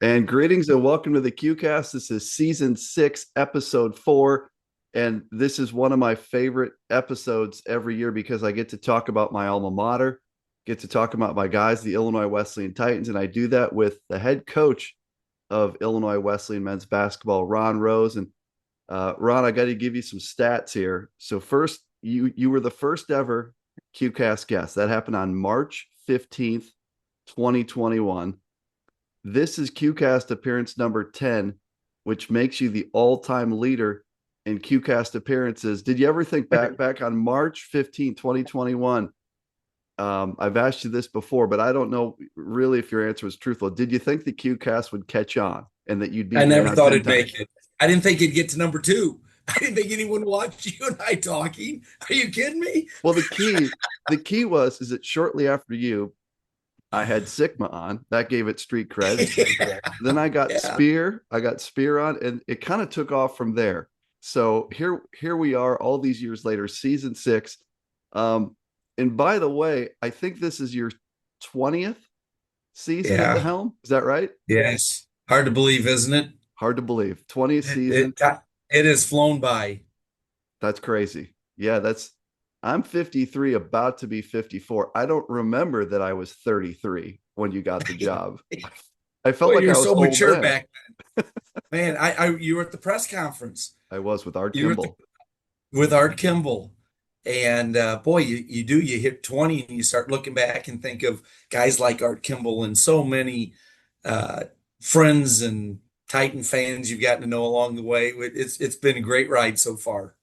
And greetings and welcome to the QCast. This is season 6, episode 4. And this is one of my favorite episodes every year because I get to talk about my alma mater, get to talk about my guys, the Illinois Wesleyan Titans. And I do that with the head coach of Illinois Wesleyan men's basketball, Ron Rose. And Ron, I got to give you some stats here. So first, you were the first ever QCast guest. That happened on March 15th, 2021. This is QCast appearance number 10, which makes you the all-time leader in QCast appearances. Did you ever think back on March 15, 2021? I've asked you this before, but I don't know really if your answer was truthful. Did you think the QCast would catch on and that you'd be I never around thought 10 it'd times? make it. I didn't think it'd get to number two. I didn't think anyone would watch you and I talking. Are you kidding me? Well, the key is that shortly after you, I had Sikma on. That gave it street cred. Then I got Yeah. Spear on, and it kind of took off from there. So here we are all these years later, season 6. And by the way, I think this is your 20th season at the Yeah. helm. Is that right? Yes. Hard to believe, isn't it? Hard to believe. 20th It season. it, it has flown by. That's crazy. Yeah, I'm 53, about to be 54. I don't remember that I was 33 when you got the job. I felt Well, like you're I was so old mature then. back then. Man, I you were at the press conference. I was with Art You were at the, Kimball. with Art Kimball. And boy, you hit 20 and you start looking back and think of guys like Art Kimball and so many uh, friends and Titan fans you've gotten to know along the way. It's been a great ride so far.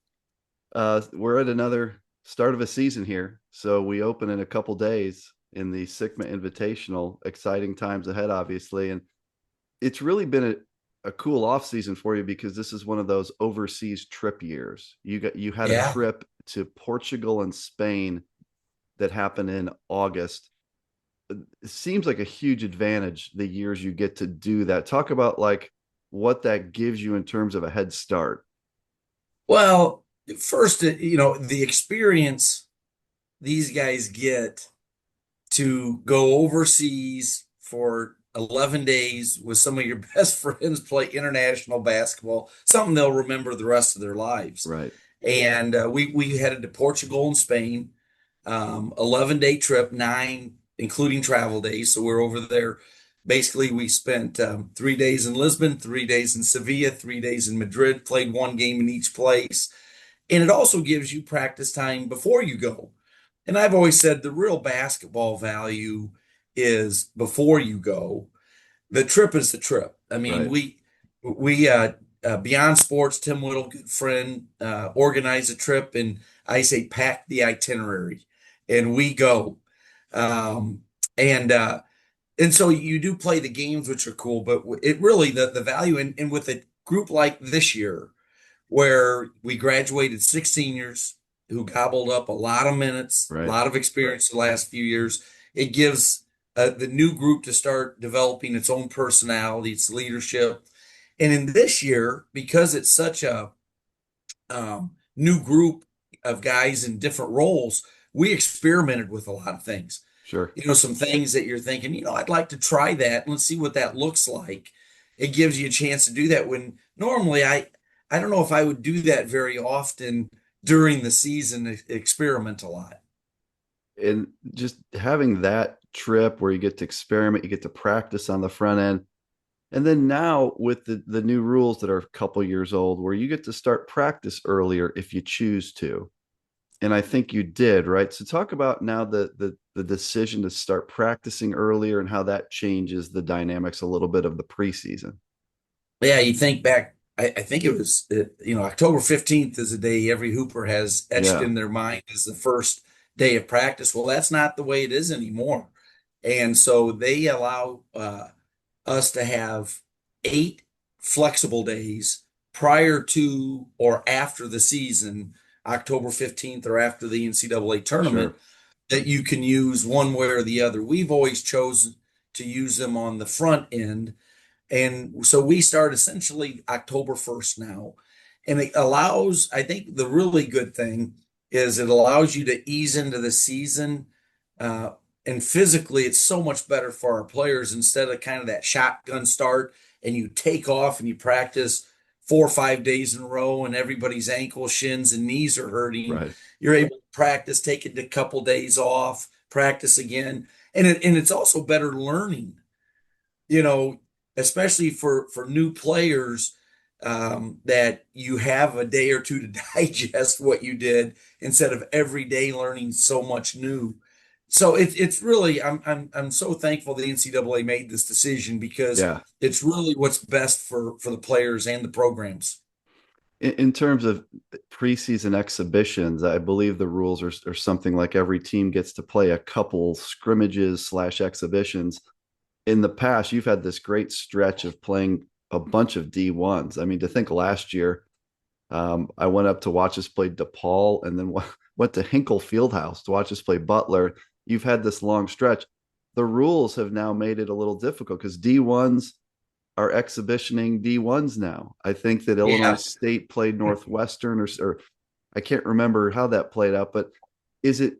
We're at another start of a season here. So we open in a couple days in the Sikma Invitational. Exciting times ahead, obviously. And it's really been a cool off season for you because this is one of those overseas trip years. You had a Yeah. trip to Portugal and Spain that happened in August. It seems like a huge advantage the years you get to do that. Talk about like what that gives you in terms of a head start. Well, first, the experience these guys get to go overseas for 11 days with some of your best friends, play international basketball, something they'll remember the rest of their lives. Right. And we headed to Portugal and Spain, 11-day trip, 9 including travel days. So we're over there. Basically, we spent 3 days in Lisbon, 3 days in Sevilla, 3 days in Madrid, played one game in each place. And it also gives you practice time before you go. And I've always said the real basketball value is before you go. The trip is the trip. I mean, Right. we Beyond Sports, Tim Whittle, good friend, organized a trip, and I say pack the itinerary, and we go. Um, and and so you do play the games, which are cool, but it really the value in with a group like this year, where we graduated 6 seniors who gobbled up a lot of minutes, a Right. lot of experience the last few years. It gives the new group to start developing its own personality, its leadership. And in this year, because it's such a new group of guys in different roles, we experimented with a lot of things. Sure. Some things that you're thinking, I'd like to try that. Let's see what that looks like. It gives you a chance to do that when normally I don't know if I would do that very often during the season, experiment a lot. And just having that trip where you get to experiment, you get to practice on the front end. And then now with the new rules that are a couple years old, where you get to start practice earlier if you choose to. And I think you did, right? So talk about now the decision to start practicing earlier and how that changes the dynamics a little bit of the preseason. Yeah, you think back, I think it was, October 15th is a day every Hooper has etched Yeah. in their mind as the first day of practice. Well, that's not the way it is anymore. And so they allow us to have 8 flexible days prior to or after the season, October 15th or after the NCAA tournament, Sure. that you can use one way or the other. We've always chosen to use them on the front end. And so we start essentially October 1st now. And it allows, I think the really good thing is it allows you to ease into the season and physically it's so much better for our players instead of kind of that shotgun start and you take off and you practice 4 or 5 days in a row and everybody's ankles, shins, and knees are hurting. Right. You're able to practice, take it a couple days off, practice again. And it's also better learning, you know, especially for new players, that you have a day or two to digest what you did instead of every day learning so much new. So it's really I'm so thankful the NCAA made this decision because Yeah. it's really what's best for the players and the programs. In terms of preseason exhibitions, I believe the rules are something like every team gets to play a couple scrimmages slash exhibitions. In the past, you've had this great stretch of playing a bunch of D1s. I mean, to think last year, I went up to watch us play DePaul and then went to Hinkle Fieldhouse to watch us play Butler. You've had this long stretch. The rules have now made it a little difficult because D1s are exhibitioning D1s now. I think that Illinois Yeah. State played Northwestern, or I can't remember how that played out, but is it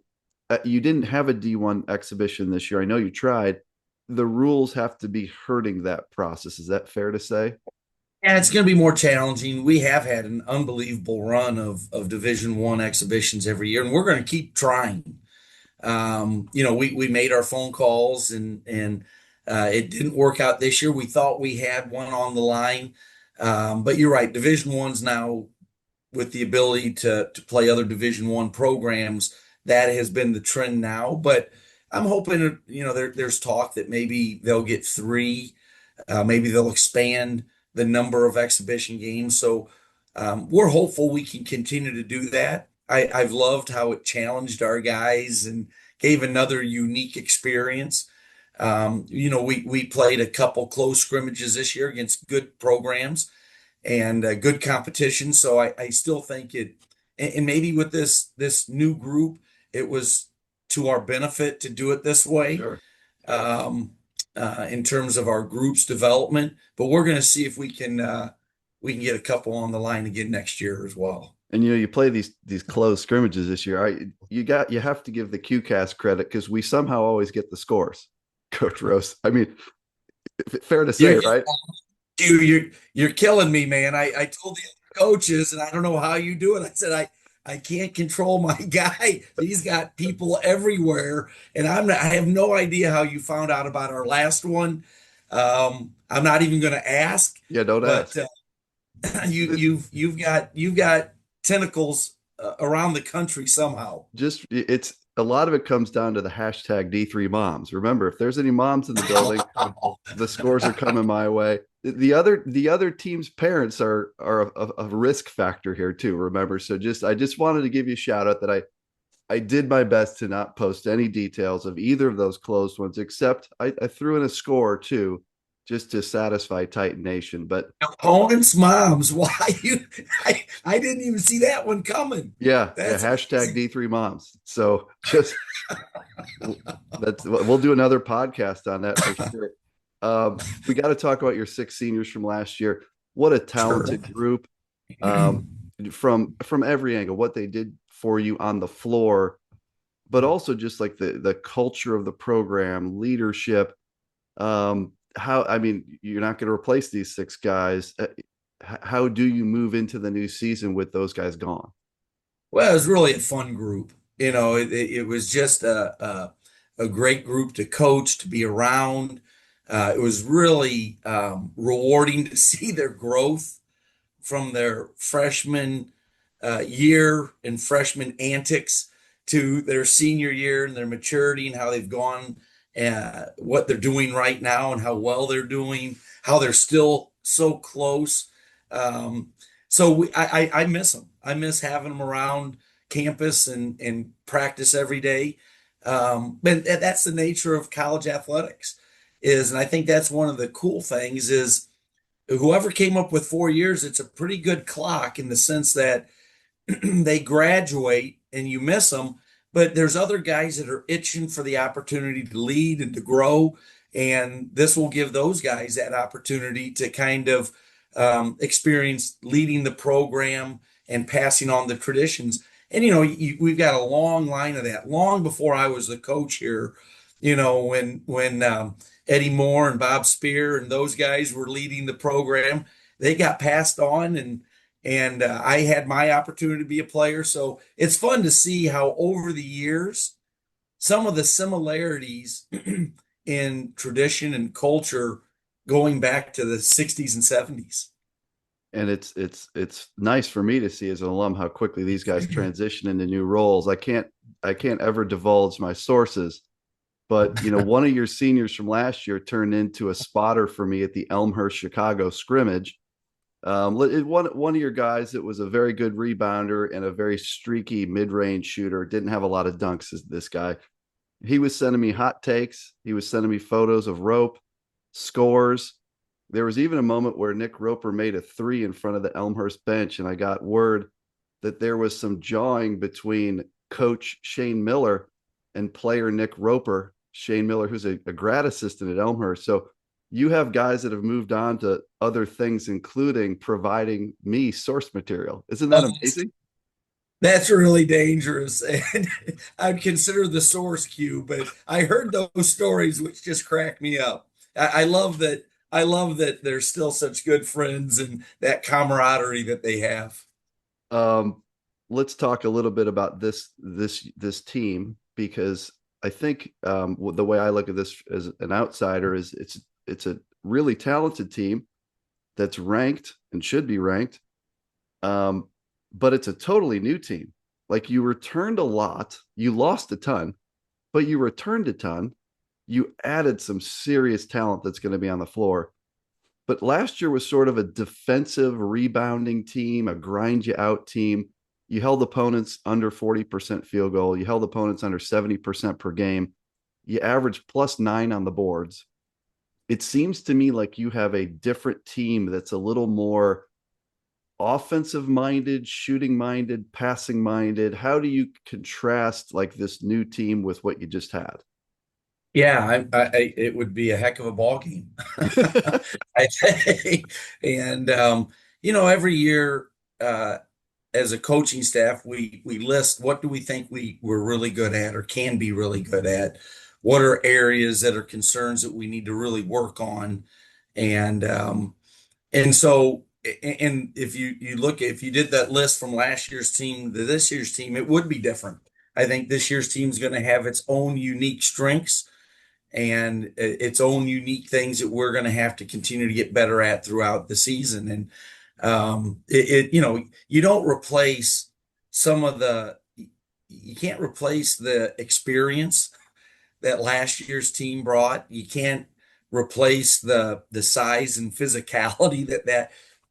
you didn't have a D1 exhibition this year? I know you tried. The rules have to be hurting that process. Is that fair to say? And it's going to be more challenging. We have had an unbelievable run of Division One exhibitions every year, and we're going to keep trying. We made our phone calls and it didn't work out this year. We thought we had one on the line, but you're right. Division One's now with the ability to play other Division One programs. That has been the trend now, but I'm hoping there's talk that maybe they'll get three, maybe they'll expand the number of exhibition games. So we're hopeful we can continue to do that. I've loved how it challenged our guys and gave another unique experience. We played a couple close scrimmages this year against good programs and good competition. So I still think and maybe with this new group, it was to our benefit to do it this way. Sure. In terms of our group's development, but we're going to see if we can get a couple on the line again next year as well. And you play these close scrimmages this year. You have to give the QCast credit because we somehow always get the scores, Coach Rose. I mean, fair to say, right? You're killing me, man. I told the other coaches, and I don't know how you do it. I said I can't control my guy. He's got people everywhere, and I have no idea how you found out about our last one. I'm not even going to ask. Yeah, don't But ask. you've got tentacles around the country somehow. Just it's a lot of it comes down to the hashtag D3 moms. Remember, if there's any moms in the building, the scores are coming my way. The other team's parents are a risk factor here too. Remember, so I just wanted to give you a shout out that I did my best to not post any details of either of those closed ones, except I threw in a score too, just to satisfy Titan Nation. But Opponents' moms, why you? I didn't even see that one coming. yeah, That's hashtag amazing. D3 moms. So just we'll do another podcast on that for sure. We got to talk about your six seniors from last year. What a talented Sure. group, from every angle, what they did for you on the floor, but also just like the culture of the program, leadership. How, I mean, you're not going to replace these six guys. How do you move into the new season with those guys gone? Well, it was really a fun group. It was just a great group to coach, to be around. It was really rewarding to see their growth from their freshman year and freshman antics to their senior year and their maturity and how they've gone, what they're doing right now and how well they're doing, how they're still so close. So I miss them. I miss having them around campus and practice every day. But that's the nature of college athletics and I think that's one of the cool things is whoever came up with 4 years, it's a pretty good clock in the sense that they graduate and you miss them, but there's other guys that are itching for the opportunity to lead and to grow. And this will give those guys that opportunity to kind of experience leading the program and passing on the traditions. And, we've got a long line of that. Long before I was the coach here, when Eddie Moore and Bob Spear and those guys were leading the program, they got passed on, and I had my opportunity to be a player. So it's fun to see how over the years some of the similarities in tradition and culture going back to the 60s and 70s. And it's nice for me to see as an alum how quickly these guys transition into new roles. I can't ever divulge my sources, but one of your seniors from last year turned into a spotter for me at the Elmhurst Chicago scrimmage. One of your guys that was a very good rebounder and a very streaky mid-range shooter, didn't have a lot of dunks as this guy. He was sending me hot takes. He was sending me photos of rope, scores. There was even a moment where Nick Roper made a three in front of the Elmhurst bench, and I got word that there was some jawing between coach Shane Miller and player Nick Roper. Shane Miller, who's a grad assistant at Elmhurst. So you have guys that have moved on to other things, including providing me source material. Isn't that amazing? That's really dangerous. And I'd consider the source cue, but I heard those stories, which just cracked me up. I love that. I love that they're still such good friends and that camaraderie that they have. Um, let's talk a little bit about this team, because I think the way I look at this as an outsider is it's a really talented team that's ranked and should be ranked, but it's a totally new team. Like, you returned a lot, you lost a ton, but you returned a ton. You added some serious talent that's going to be on the floor. But last year was sort of a defensive rebounding team, a grind you out team. You held opponents under 40% field goal. You held opponents under 70% per game. You averaged +9 on the boards. It seems to me like you have a different team that's a little more offensive minded, shooting minded, passing minded. How do you contrast like this new team with what you just had? Yeah, it would be a heck of a ball game, I think. And every year, uh, as a coaching staff, we list what do we think we're really good at or can be really good at. What are areas that are concerns that we need to really work on, and so and if you did that list from last year's team to this year's team, it would be different. I think this year's team is going to have its own unique strengths and its own unique things that we're going to have to continue to get better at throughout the season. And you don't replace some of the you can't replace the experience that last year's team brought. You can't replace the size and physicality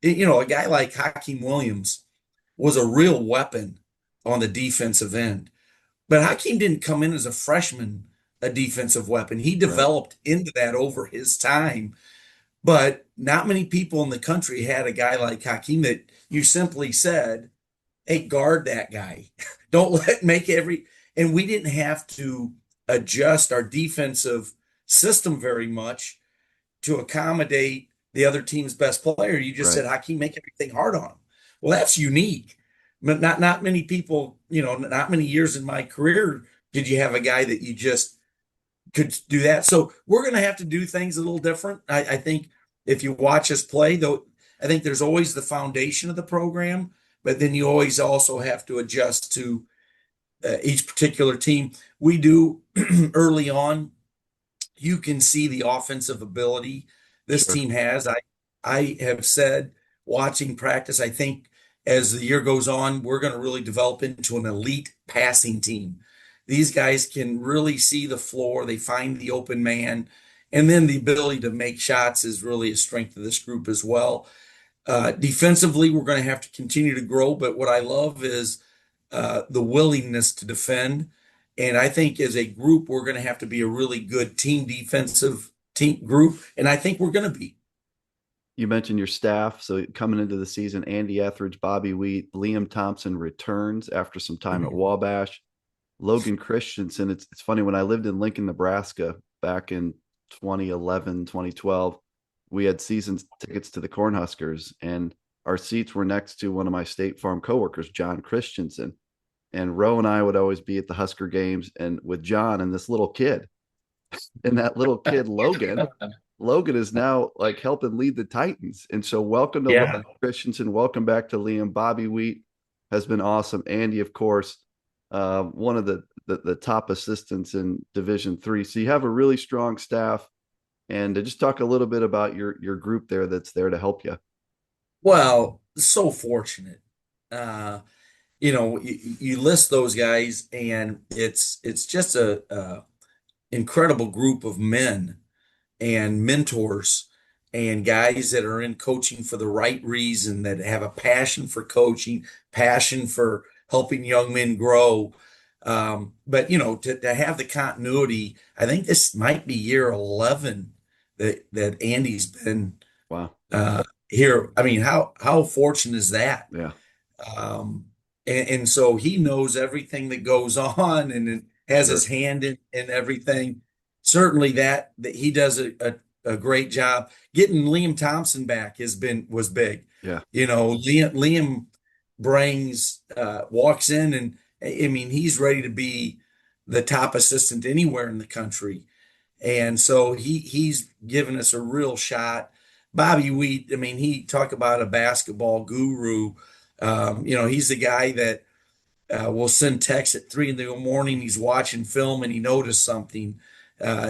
a guy like Hakeem Williams was a real weapon on the defensive end. But Hakeem didn't come in as a freshman, a defensive weapon. He Right. developed into that over his time. But not many people in the country had a guy like Hakeem that you simply said, hey, guard that guy. Don't let make every and we didn't have to adjust our defensive system very much to accommodate the other team's best player. You just Right. said, Hakeem, make everything hard on him. Well, that's unique. But not many people, not many years in my career did you have a guy that you just could do that. So we're going to have to do things a little different. I think if you watch us play, though, I think there's always the foundation of the program, but then you always also have to adjust to each particular team. We do early on. You can see the offensive ability this Sure. team has. I have said watching practice, I think as the year goes on, we're going to really develop into an elite passing team. These guys can really see the floor, they find the open man, and then the ability to make shots is really a strength of this group as well. Defensively, we're going to have to continue to grow, but what I love is the willingness to defend. And I think as a group, we're going to have to be a really good team defensive team group. And I think we're going to be. You mentioned your staff. So coming into the season, Andy Etheridge, Bobby Wheat, Liam Thompson returns after some time at Wabash. Logan Christensen. It's funny, when I lived in Lincoln, Nebraska back in 2011, 2012, we had season tickets to the Cornhuskers, and our seats were next to one of my State Farm coworkers, John Christensen. And Roe and I would always be at the Husker games and with John and this little kid. And that little kid, Logan is now like helping lead the Titans. And so welcome to Yeah. Logan Christensen. Welcome back to Liam. Bobby Wheat has been awesome. Andy, of course, one of the top assistants in Division III. So you have a really strong staff. And to just talk a little bit about your group there that's there to help you. Well, so fortunate. Uh, you list those guys, and it's just a incredible group of men and mentors and guys that are in coaching for the right reason, that have a passion for coaching, passion for helping young men grow. But to have the continuity, I think this might be year 11 that Andy's been Wow. here. I mean, how fortunate is that? Yeah. Um, and so he knows everything that goes on and has his Sure. hand in everything. Certainly that he does a great job. Getting Liam Thompson back was big. Yeah. Liam brings walks in, and I mean he's ready to be the top assistant anywhere in the country. And so he's given us a real shot. Bobby Wheat, I mean, he talk about a basketball guru. He's the guy that will send texts at 3 in the morning. He's watching film and he noticed something.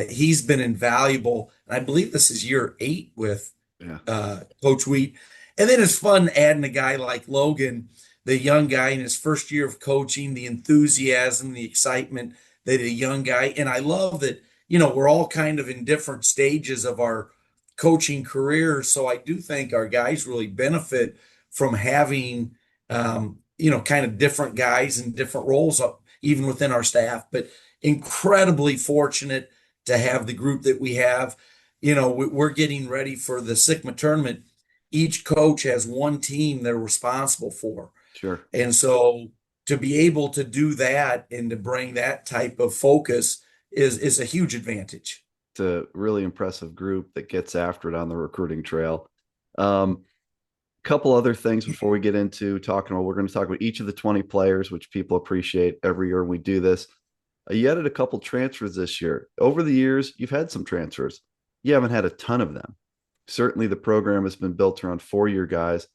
He's been invaluable. And I believe this is year 8 with Yeah. Coach Wheat. And then it's fun adding a guy like Logan, the young guy in his first year of coaching, the enthusiasm, the excitement that a young guy. And I love that, we're all kind of in different stages of our coaching careers. So I do think our guys really benefit from having, kind of different guys in different roles, even within our staff. But incredibly fortunate to have the group that we have. We're getting ready for the Sikma tournament. Each coach has one team they're responsible for. Sure. And so to be able to do that and to bring that type of focus is a huge advantage. It's a really impressive group that gets after it on the recruiting trail. Couple other things before we get into talking about, we're going to talk about each of the 20 players, which people appreciate every year when we do this. You added a couple transfers this year. Over the years, you've had some transfers. You haven't had a ton of them. Certainly the program has been built around 4-year guys,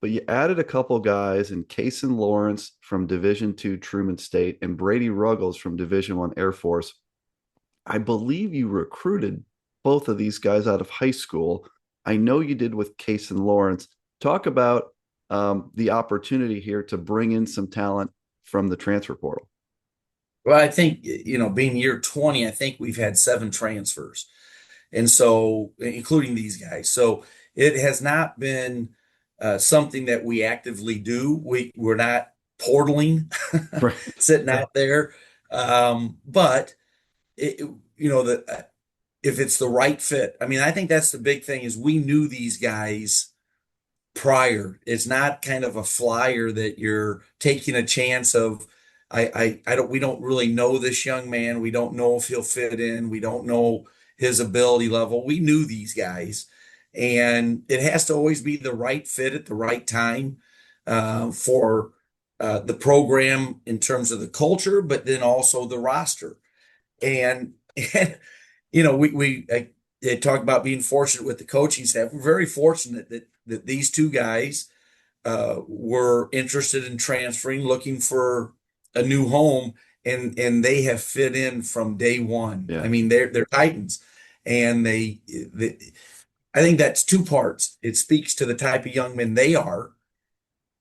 but you added a couple guys in Casen Lawrence from Division II Truman State and Brady Ruggles from Division I Air Force. I believe you recruited both of these guys out of high school. I know you did with Casen Lawrence. Talk about the opportunity here to bring in some talent from the transfer portal. Well, I think, being year 20, I think we've had 7 transfers. And so, including these guys. So it has not been something that we actively do. We're not portaling, Right. sitting out there. But if it's the right fit, I mean, I think that's the big thing is we knew these guys prior. It's not kind of a flyer that you're taking a chance of. We don't really know this young man. We don't know if he'll fit in. We don't know his ability level. We knew these guys, and it has to always be the right fit at the right time for the program in terms of the culture, but then also the roster. And they talk about being fortunate with the coaching staff. We're very fortunate that these two guys were interested in transferring, looking for a new home, and they have fit in from day one. Yeah. I mean, they're Titans, and I think that's 2 parts. It speaks to the type of young men they are,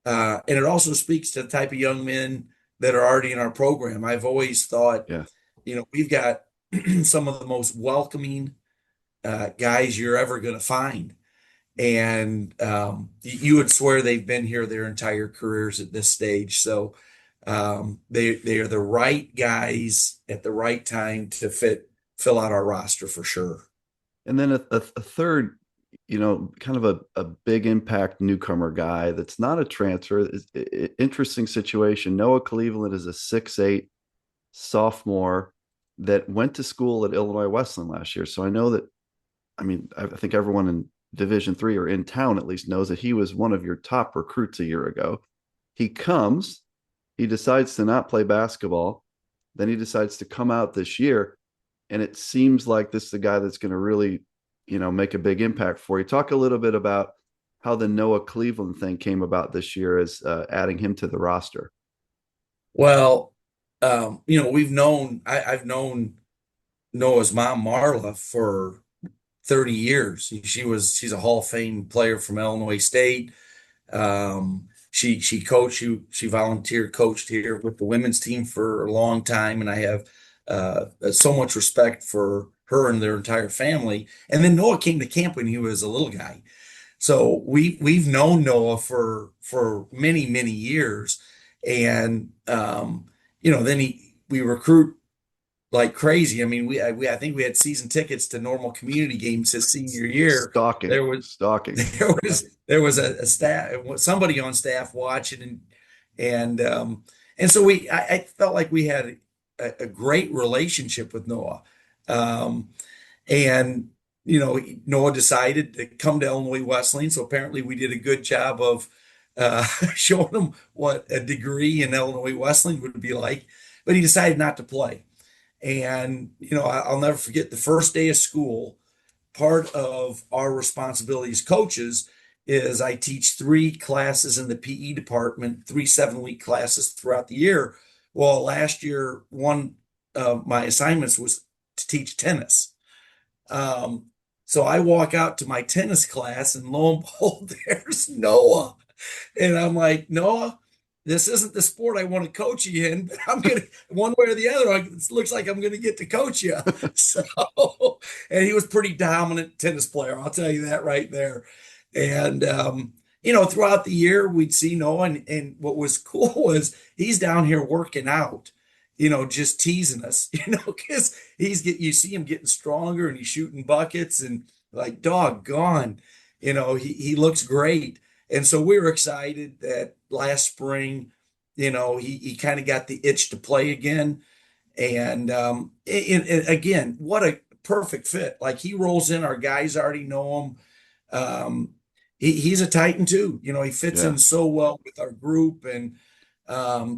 and it also speaks to the type of young men that are already in our program. I've always thought, Yeah. We've got some of the most welcoming guys you're ever going to find. And you would swear they've been here their entire careers at this stage. So they are the right guys at the right time to fill out our roster for sure. And then a third, kind of a big impact newcomer guy that's not a transfer. Interesting situation. Noah Cleveland is a 6'8" sophomore that went to school at Illinois Wesleyan last year. So I know that, I think everyone in Division III or in town at least knows that he was one of your top recruits a year ago. He decides to not play basketball. Then he decides to come out this year. and it seems like this is the guy that's going to really, make a big impact for you. Talk a little bit about how the Noah Cleveland thing came about this year as adding him to the roster. Well, I've known Noah's mom, Marla, for 30 years. She's a Hall of Fame player from Illinois State. She coached you. She volunteered, coached here with the women's team for a long time, and I have so much respect for her and their entire family. And then Noah came to camp when he was a little guy, so we've known Noah for many years, and then we recruit like crazy. I mean, I think we had season tickets to normal community games his senior year. Stalking, There was stalking. there was a staff, somebody on staff watching, and so I felt like we had a great relationship with Noah, and Noah decided to come to Illinois Wesleyan. So apparently we did a good job of showing him what a degree in Illinois Wesleyan would be like, but he decided not to play. And I'll never forget the first day of school. Part of our responsibility as coaches is I teach 3 classes in the PE department, 3 7-week classes throughout the year. Well, last year, one of my assignments was to teach tennis. So I walk out to my tennis class, and lo and behold, there's Noah. And I'm like, Noah, this isn't the sport I want to coach you in, but I'm going to, one way or the other, it looks like I'm going to get to coach you. So, and he was pretty dominant tennis player. I'll tell you that right there. And, throughout the year, we'd see Noah. And what was cool was he's down here working out, just teasing us, because you see him getting stronger and he's shooting buckets and like, doggone, he looks great. And so we were excited that last spring, he kind of got the itch to play again. And again, what a perfect fit. Like he rolls in, our guys already know him. He's a Titan too. He fits Yeah. in so well with our group, and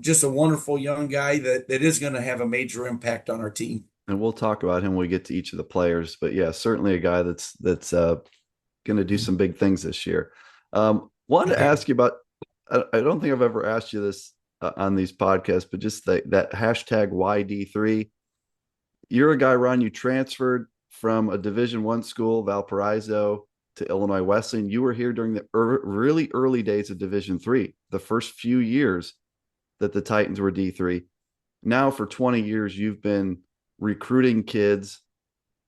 just a wonderful young guy that is going to have a major impact on our team. And we'll talk about him when we get to each of the players. But yeah, certainly a guy that's going to do some big things this year. Wanted to Okay. ask you about. I don't think I've ever asked you this on these podcasts, but just that hashtag YD3. You're a guy, Ron. You transferred from a Division I school, Valparaiso, to Illinois Wesleyan. You were here during the really early days of Division III, the first few years that the Titans were D3. Now, for 20 years, you've been recruiting kids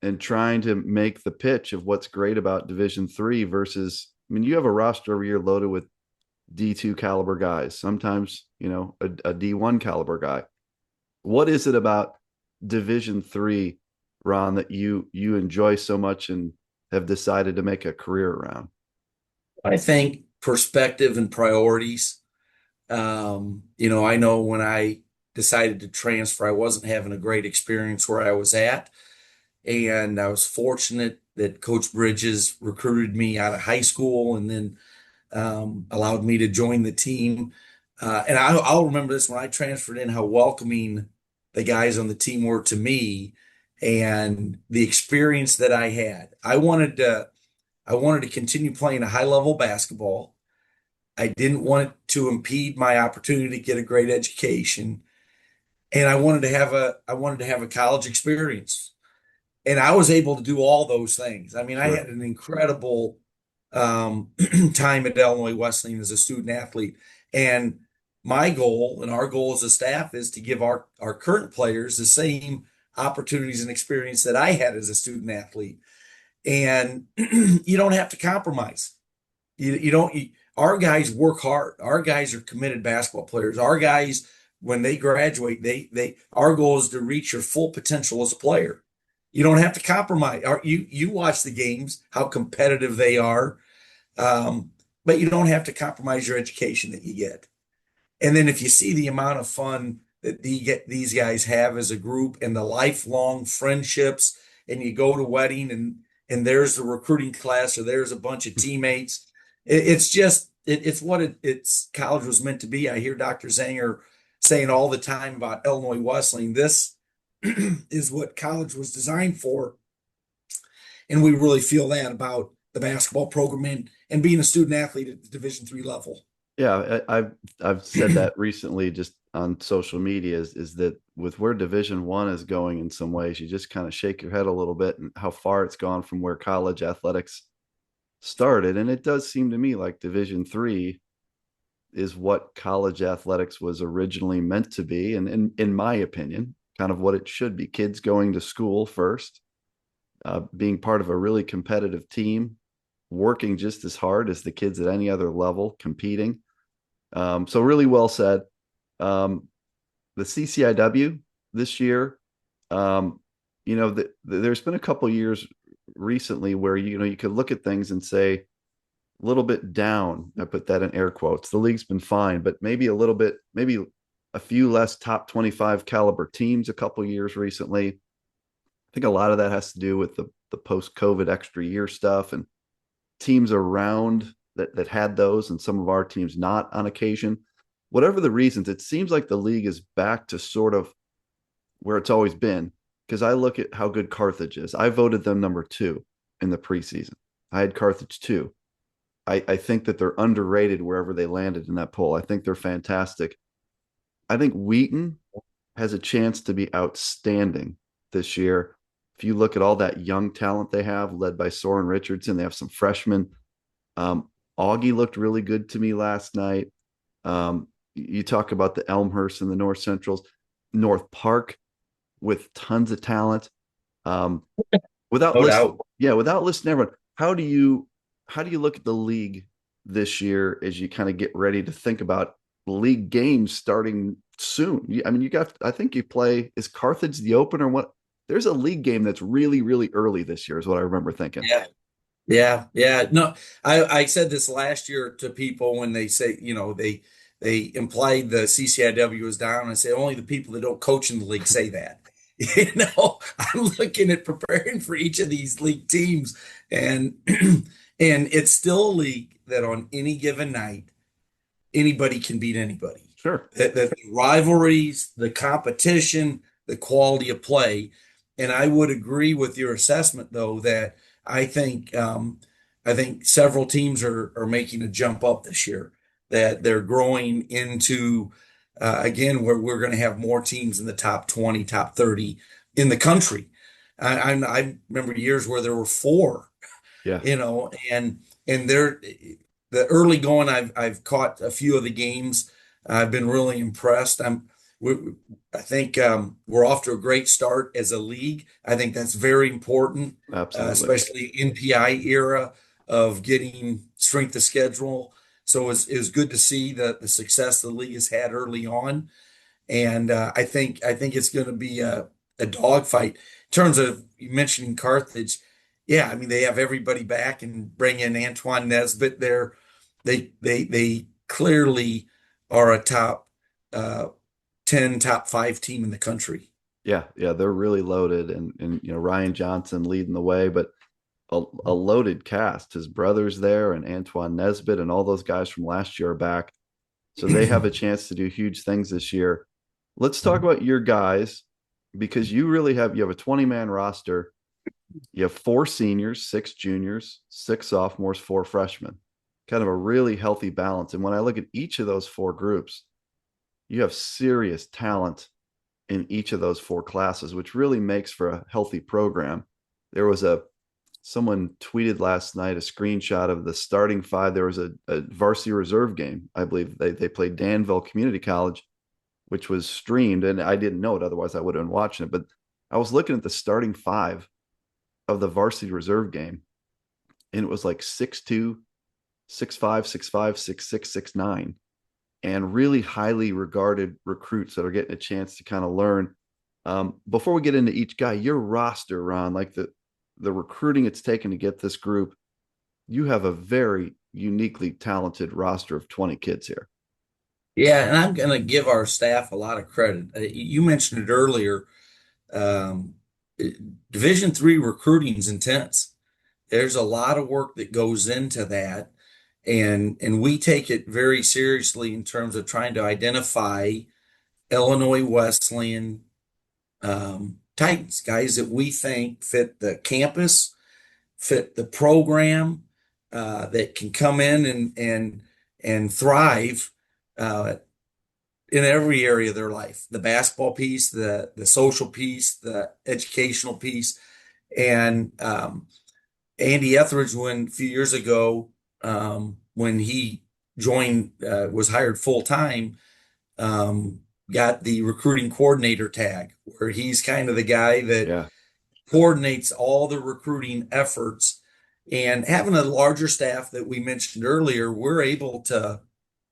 and trying to make the pitch of what's great about Division III versus, I mean, you have a roster every year loaded with D2 caliber guys, sometimes, a D1 caliber guy. What is it about Division III, Ron, that you enjoy so much and have decided to make a career around? I think perspective and priorities. I know when I decided to transfer, I wasn't having a great experience where I was at. And I was fortunate that Coach Bridges recruited me out of high school and then allowed me to join the team. And I'll remember this when I transferred in, how welcoming the guys on the team were to me and the experience that I had. I wanted to continue playing a high level basketball. I didn't want it to impede my opportunity to get a great education. And I wanted to have a college experience. And I was able to do all those things. I mean, I Sure. had an incredible time at Illinois Wesleyan as a student athlete. And my goal and our goal as a staff is to give our current players the same opportunities and experience that I had as a student athlete. And you don't have to compromise. You don't. Our guys work hard. Our guys are committed basketball players. Our guys, when they graduate, our goal is to reach your full potential as a player. You don't have to compromise. You watch the games, how competitive they are, but you don't have to compromise your education that you get. And then if you see the amount of fun that these guys have as a group and the lifelong friendships, and you go to wedding and there's the recruiting class or there's a bunch of teammates, it's just it's what it's college was meant to be. I hear Dr. Zanger saying all the time about Illinois Wesleyan. is what college was designed for. And we really feel that about the basketball program and being a student athlete at the Division III level. Yeah, I've said that recently just on social media is that with where Division I is going in some ways, you just kind of shake your head a little bit and how far it's gone from where college athletics started. And it does seem to me like Division III is what college athletics was originally meant to be. And in my opinion, kind of what it should be. Kids going to school first, being part of a really competitive team, working just as hard as the kids at any other level, competing. So really well said. Um, the CCIW this year, there's been a couple years recently where you could look at things and say a little bit down. I put that in air quotes. The league's been fine, but maybe a little bit, maybe a few less top 25 caliber teams a couple years recently. I think a lot of that has to do with the post COVID extra year stuff and teams around that had those, and some of our teams not on occasion. Whatever the reasons, it seems like the league is back to sort of where it's always been. Because I look at how good Carthage is. I voted them number 2 in the preseason. I had Carthage 2. I think that they're underrated wherever they landed in that poll. I think they're fantastic. I think Wheaton has a chance to be outstanding this year. If you look at all that young talent they have, led by Soren Richardson, they have some freshmen. Augie looked really good to me last night. You talk about the Elmhurst and the North Centrals, North Park with tons of talent. Without No listing, doubt. yeah, without listing everyone, how do you look at the league this year as you kind of get ready to think about league games starting soon? I mean, I think you play, is Carthage the opener? What? There's a league game that's really, really early this year, is what I remember thinking. Yeah. Yeah, yeah. No, I said this last year to people when they say, they implied the CCIW was down. I say only the people that don't coach in the league say that. I'm looking at preparing for each of these league teams, and and it's still a league that on any given night anybody can beat anybody. Sure. That the rivalries, the competition, the quality of play. And I would agree with your assessment, though, that I think I think several teams are making a jump up this year. That they're growing into again where we're going to have more teams in the top 20, top 30 in the country. I remember years where there were four, Yeah. and they're the early going. I've caught a few of the games. I've been really impressed. We, I think we're off to a great start as a league. I think that's very important, Absolutely. especially NPI era of getting strength of schedule. So it's good to see the success the league has had early on, and I think it's going to be a dogfight. In terms of you mentioning Carthage, yeah, I mean they have everybody back and bring in Antoine Nesbitt there. They clearly are a top 10, top 5 team in the country. Yeah, yeah, they're really loaded, and Ryan Johnson leading the way, but a loaded cast. His brother's there, and Antoine Nesbitt, and all those guys from last year are back, so they have a chance to do huge things this year. Let's talk about your guys, because you have a 20-man roster. You have 4 seniors, 6 juniors, 6 sophomores, 4 freshmen. Kind of a really healthy balance. And when I look at each of those 4 groups, you have serious talent in each of those 4 classes, which really makes for a healthy program. There was someone tweeted last night a screenshot of the starting 5. There was a varsity reserve game. I believe they played Danville Community College, which was streamed, and I didn't know it. Otherwise I would have been watching it. But I was looking at the starting 5 of the varsity reserve game, and it was like 6'2", 6'5", 6'5", 6'6", 6'9", and really highly regarded recruits that are getting a chance to kind of learn. Before we get into each guy, your roster, Ron, like the recruiting it's taken to get this group, you have a very uniquely talented roster of 20 kids here. Yeah, and I'm going to give our staff a lot of credit. You mentioned it earlier. Um, Division III recruiting is intense. There's a lot of work that goes into that, and we take it very seriously in terms of trying to identify Illinois Wesleyan Titans, guys that we think fit the campus, fit the program, that can come in and thrive in every area of their life. The basketball piece, the social piece, the educational piece. And Andy Etheridge, when a few years ago, when he joined, was hired full time, got the recruiting coordinator tag, where he's kind of the guy that Yeah, coordinates all the recruiting efforts. And having a larger staff that we mentioned earlier, we're able to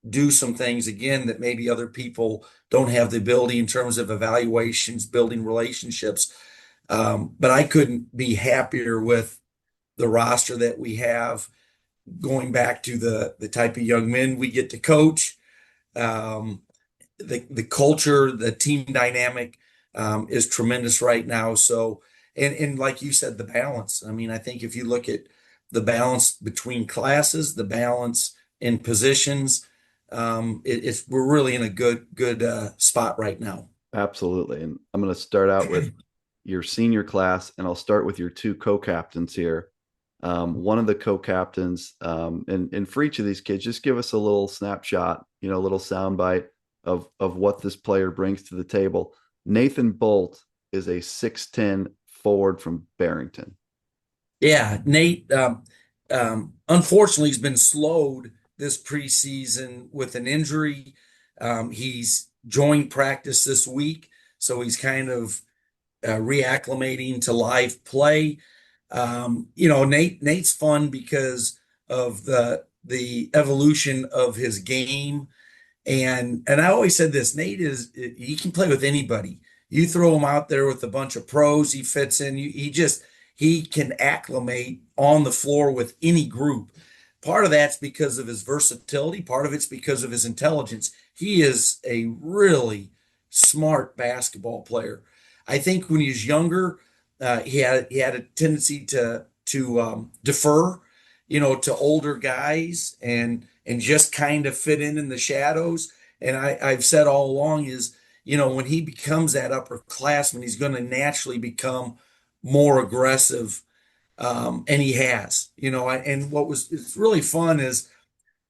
do some things again that maybe other people don't have the ability in terms of evaluations, building relationships. But I couldn't be happier with the roster that we have, going back to the type of young men we get to coach. Um, the culture, the team dynamic is tremendous right now. So, and like you said, the balance. I mean, I think if you look at the balance between classes, the balance in positions, it's we're really in a good spot right now. absolutely. And I'm going to start out with your senior class, and I'll start with your two co-captains here. One of the co-captains, and for each of these kids, just give us a little snapshot, a little soundbite of what this player brings to the table. Nathan Boldt is a 6'10" forward from Barrington. Yeah, Nate, unfortunately, he's been slowed this preseason with an injury. He's joined practice this week, so he's kind of reacclimating to live play. Nate's fun because of the evolution of his game. And I always said this, Nate he can play with anybody. You throw him out there with a bunch of pros, he fits in. He can acclimate on the floor with any group. Part of that's because of his versatility, part of it's because of his intelligence. He is a really smart basketball player. I think when he was younger, he had a tendency to defer, to older guys and just kind of fit in the shadows. And I've said all along is, when he becomes that upperclassman, he's going to naturally become more aggressive. And he has, and it's really fun is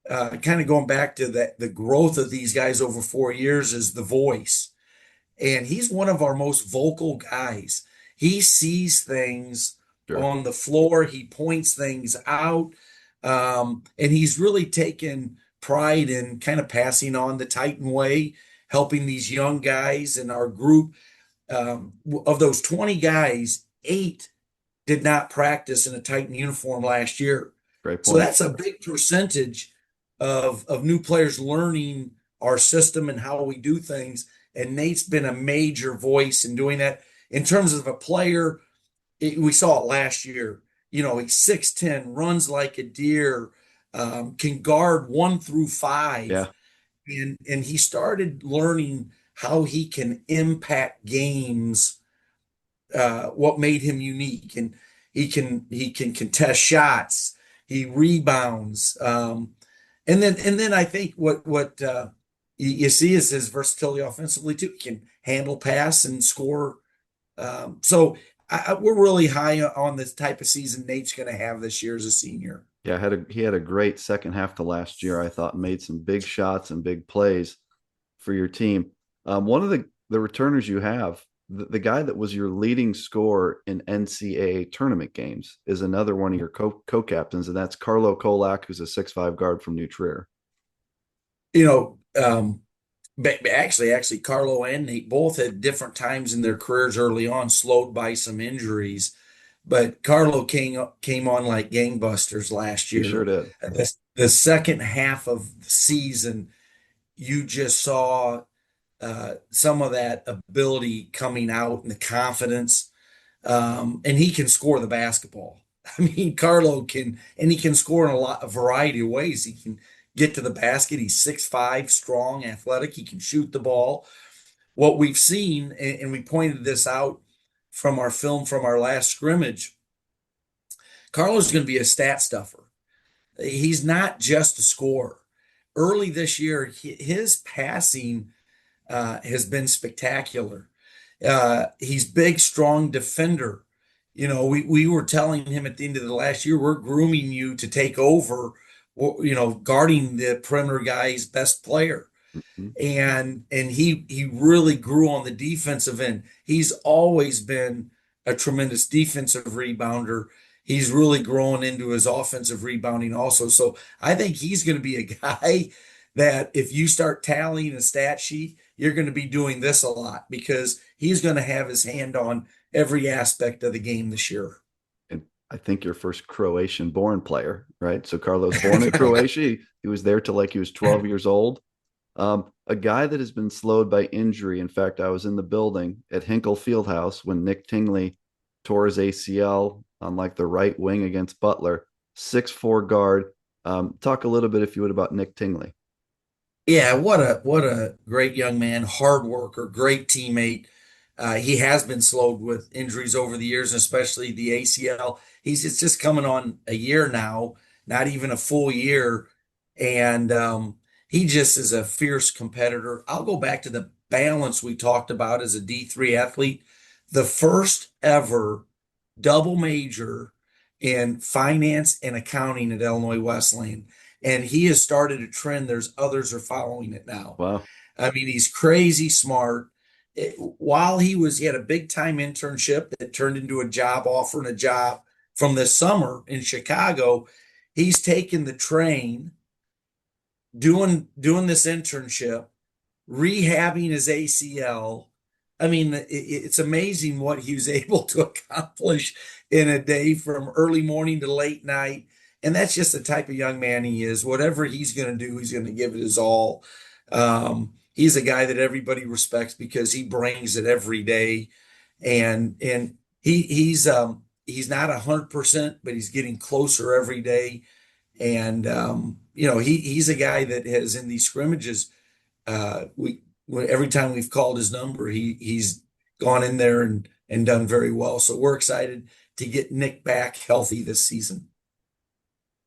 kind of going back to the growth of these guys over 4 years is the voice. And he's one of our most vocal guys. He sees things Sure. on the floor, he points things out. And he's really taken pride in kind of passing on the Titan way, helping these young guys in our group. Of those 20 guys, 8 did not practice in a Titan uniform last year. Great So point. that's a big percentage of new players learning our system and how we do things. And Nate's been a major voice in doing that. In terms of a player, we saw it last year. He's 6'10", runs like a deer, can guard 1 through 5. Yeah, And he started learning how he can impact games, what made him unique. And he can contest shots, he rebounds. And then I think what you see is his versatility offensively too. He can handle pass and score. So we're really high on this type of season Nate's going to have this year as a senior. yeah. He had a great second half to last year. I thought made some big shots and big plays for your team. One of the returners you have, the guy that was your leading scorer in NCAA tournament games, is another one of your co-captains, and that's Karlo Colak, who's a 6'5" guard from New Trier. You know, but actually, Karlo and Nate both had different times in their careers early on, slowed by some injuries. But Karlo came on like gangbusters last He sure year. did. The second half of the season, you just saw some of that ability coming out and the confidence. And he can score the basketball. I mean, Karlo can, and he can score in a variety of ways. He can get to the basket. He's 6'5", strong, athletic. He can shoot the ball. What we've seen, and we pointed this out from our film from our last scrimmage, Karlo's going to be a stat stuffer. He's not just a scorer. Early this year, his passing has been spectacular. He's big, strong defender. We were telling him at the end of the last year, we're grooming you to take over, guarding the perimeter guy's best player. Mhm. And he really grew on the defensive end. He's always been a tremendous defensive rebounder. He's really growing into his offensive rebounding also. So I think he's going to be a guy that if you start tallying a stat sheet, you're going to be doing this a lot because he's going to have his hand on every aspect of the game this year. And I think your first Croatian born player, right? So Carlos born in Croatia. He was there till like he was 12 years old. A guy that has been slowed by injury. In fact, I was in the building at Hinkle Fieldhouse when Nick Tingley tore his ACL on like the right wing against Butler, 6'4" guard. Talk a little bit, if you would, about Nick Tingley. Yeah, what a great young man, hard worker, great teammate. He has been slowed with injuries over the years, especially the ACL. It's just coming on a year now, not even a full year, and he just is a fierce competitor. I'll go back to the balance we talked about as a D3 athlete. The first ever double major in finance and accounting at Illinois Wesleyan. And he has started a trend. There's others are following it now. Wow. I mean, he's crazy smart. While he had a big time internship that turned into a job offer and a job from this summer in Chicago. He's taken the train, doing this internship, rehabbing his ACL. I mean, it's amazing what he was able to accomplish in a day from early morning to late night. And that's just the type of young man he is. Whatever he's going to do, he's going to give it his all. He's a guy that everybody respects because he brings it every day. And he's not 100%, but he's getting closer every day. And he's a guy that has in these scrimmages every time we've called his number, he's gone in there and done very well. So we're excited to get Nick back healthy this season.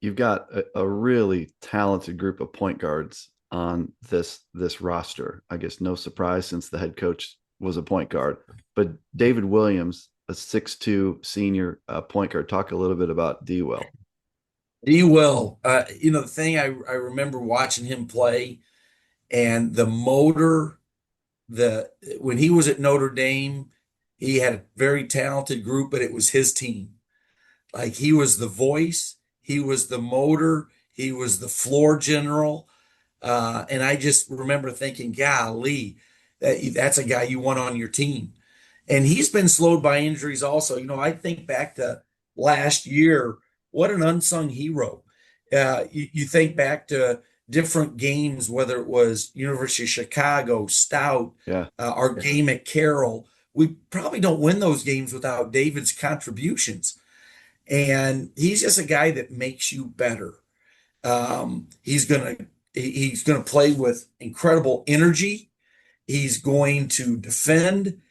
You've got a really talented group of point guards on this roster. I guess no surprise since the head coach was a point guard. But David Williams, a 6'2" senior point guard. Talk a little bit about D. Will. D will. The thing I remember watching him play and the motor, the when he was at Notre Dame, he had a very talented group, but it was his team. Like he was the voice, he was the motor, he was the floor general. And I just remember thinking, golly, that's a guy you want on your team. And he's been slowed by injuries also. I think back to last year, what an unsung hero. You think back to different games, whether it was University of Chicago, Stout, Yeah. our game at Carroll. We probably don't win those games without David's contributions. And he's just a guy that makes you better. He's gonna play with incredible energy. He's going to defend.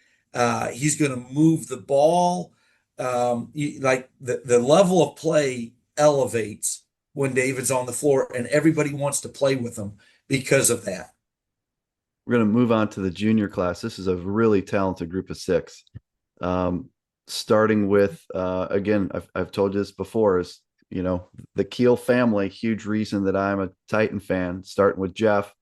He's going to move the ball. Like the level of play elevates when David's on the floor, and everybody wants to play with him because of that. We're going to move on to the junior class. This is a really talented group of six. Starting with, again, I've told you this before, is, the Kuehl family, huge reason that I'm a Titan fan, starting with Jeff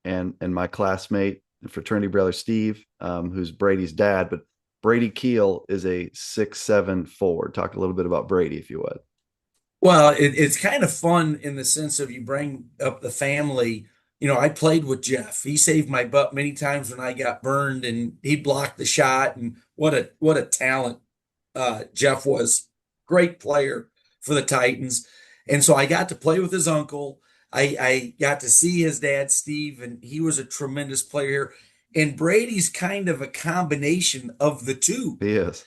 and my classmate and fraternity brother, Steve, who's Brady's dad. But Brady Kuehl is a 6'7" forward. Talk a little bit about Brady, if you would. Well, it's kind of fun in the sense of you bring up the family. I played with Jeff. He saved my butt many times when I got burned, and he blocked the shot. And what a talent Jeff was. Great player for the Titans. And so I got to play with his uncle. I got to see his dad, Steve, and he was a tremendous player. And Brady's kind of a combination of the two. He is.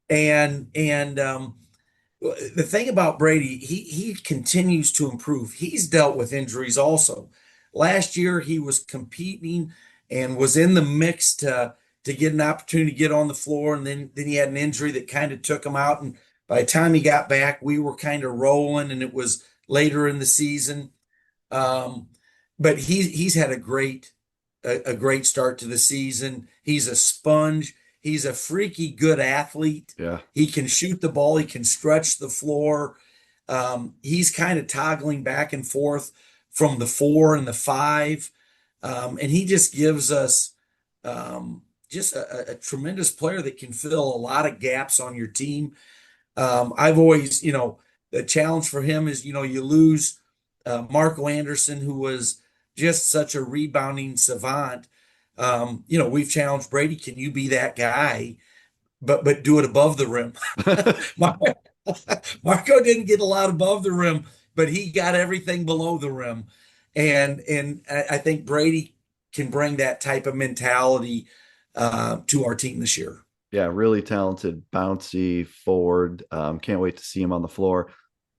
And the thing about Brady, he continues to improve. He's dealt with injuries also. Last year he was competing and was in the mix to get an opportunity to get on the floor, and then he had an injury that kind of took him out. And by the time he got back, we were kind of rolling, and it was later in the season. But he's had a great start to the season. He's a sponge. He's a freaky good athlete. Yeah. He can shoot the ball. He can stretch the floor. He's kind of toggling back and forth from the 4 and the 5. And he just gives us just a tremendous player that can fill a lot of gaps on your team. I've always, the challenge for him is, you lose Marco Anderson, who was just such a rebounding savant. We've challenged Brady, can you be that guy, but do it above the rim? Marco didn't get a lot above the rim, but he got everything below the rim. And I think Brady can bring that type of mentality to our team this year. Yeah, really talented, bouncy forward. Can't wait to see him on the floor.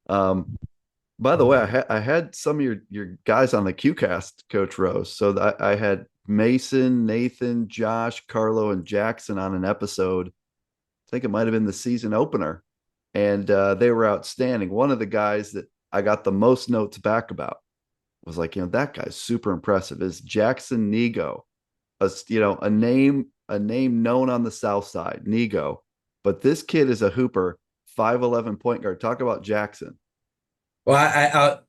Um, by the way, I had some of your guys on the QCast, Coach Rose. So I had Mason, Nathan, Josh, Karlo, and Jackson on an episode. I think it might have been the season opener, and they were outstanding. One of the guys that I got the most notes back about was like, that guy's super impressive. Is Jackson Niego, a name known on the South Side, Niego, but this kid is a hooper, 5'11" point guard. Talk about Jackson. Well,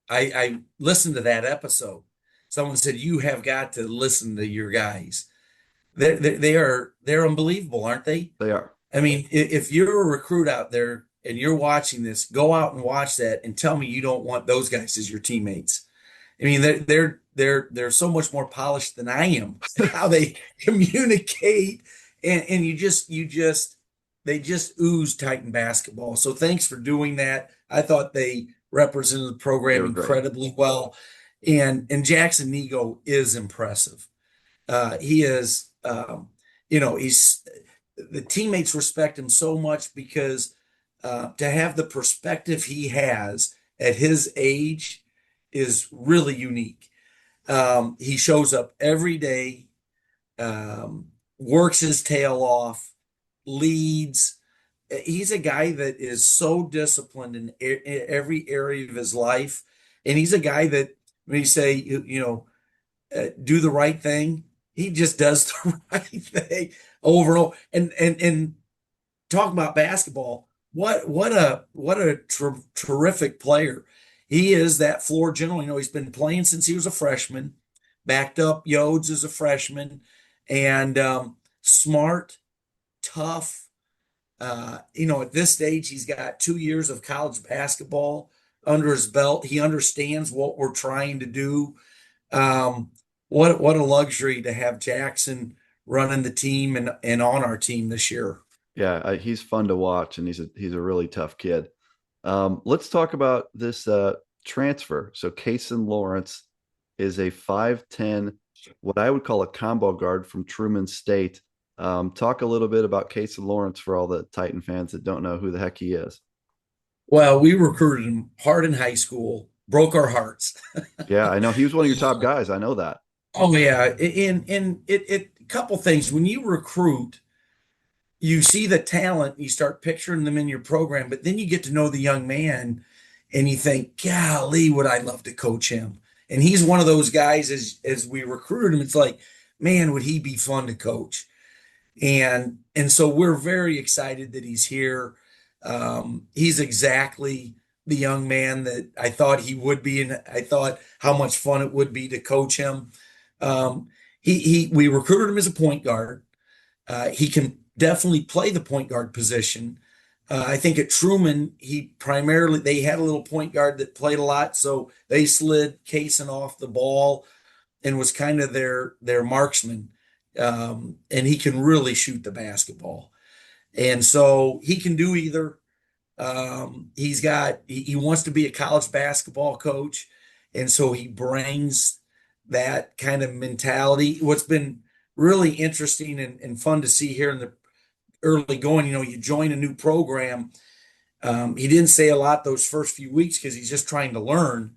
I listened to that episode. Someone said you have got to listen to your guys. They're unbelievable, aren't they? They are. I mean, if you're a recruit out there and you're watching this, go out and watch that and tell me you don't want those guys as your teammates. I mean, they're so much more polished than I am. How they communicate, and they just ooze Titan basketball. So thanks for doing that. I thought they represented the program incredibly well, and Jackson Niego is impressive. He is, he's the teammates respect him so much because to have the perspective he has at his age is really unique. He shows up every day, works his tail off, leads. He's a guy that is so disciplined in every area of his life. And he's a guy that when you say, do the right thing, he just does the right thing over and over. And talk about basketball. What a terrific player. He is that floor general. He's been playing since he was a freshman, backed up Yodes as a freshman, and smart, tough. At this stage, he's got 2 years of college basketball under his belt. He understands what we're trying to do. What a luxury to have Jackson running the team and on our team this year. Yeah, he's fun to watch, and he's a really tough kid. Let's talk about this transfer. So Casen Lawrence is a 5'10", what I would call a combo guard from Truman State. Talk a little bit about Casen Lawrence for all the Titan fans that don't know who the heck he is. Well, we recruited him hard in high school, broke our hearts. Yeah, I know he was one of your top guys. I know that. Oh yeah, and it a couple things when you recruit, you see the talent, you start picturing them in your program, but then you get to know the young man and you think, golly, would I love to coach him? And he's one of those guys as we recruited him, it's like, man, would he be fun to coach? And so we're very excited that he's here. He's exactly the young man that I thought he would be, and I thought how much fun it would be to coach him. We recruited him as a point guard. He can definitely play the point guard position. I think at Truman, they had a little point guard that played a lot, so they slid Casen off the ball and was kind of their marksman. And he can really shoot the basketball. And so he can do either. He wants to be a college basketball coach. And so he brings that kind of mentality. What's been really interesting and fun to see here in the early going, you join a new program. He didn't say a lot those first few weeks because he's just trying to learn.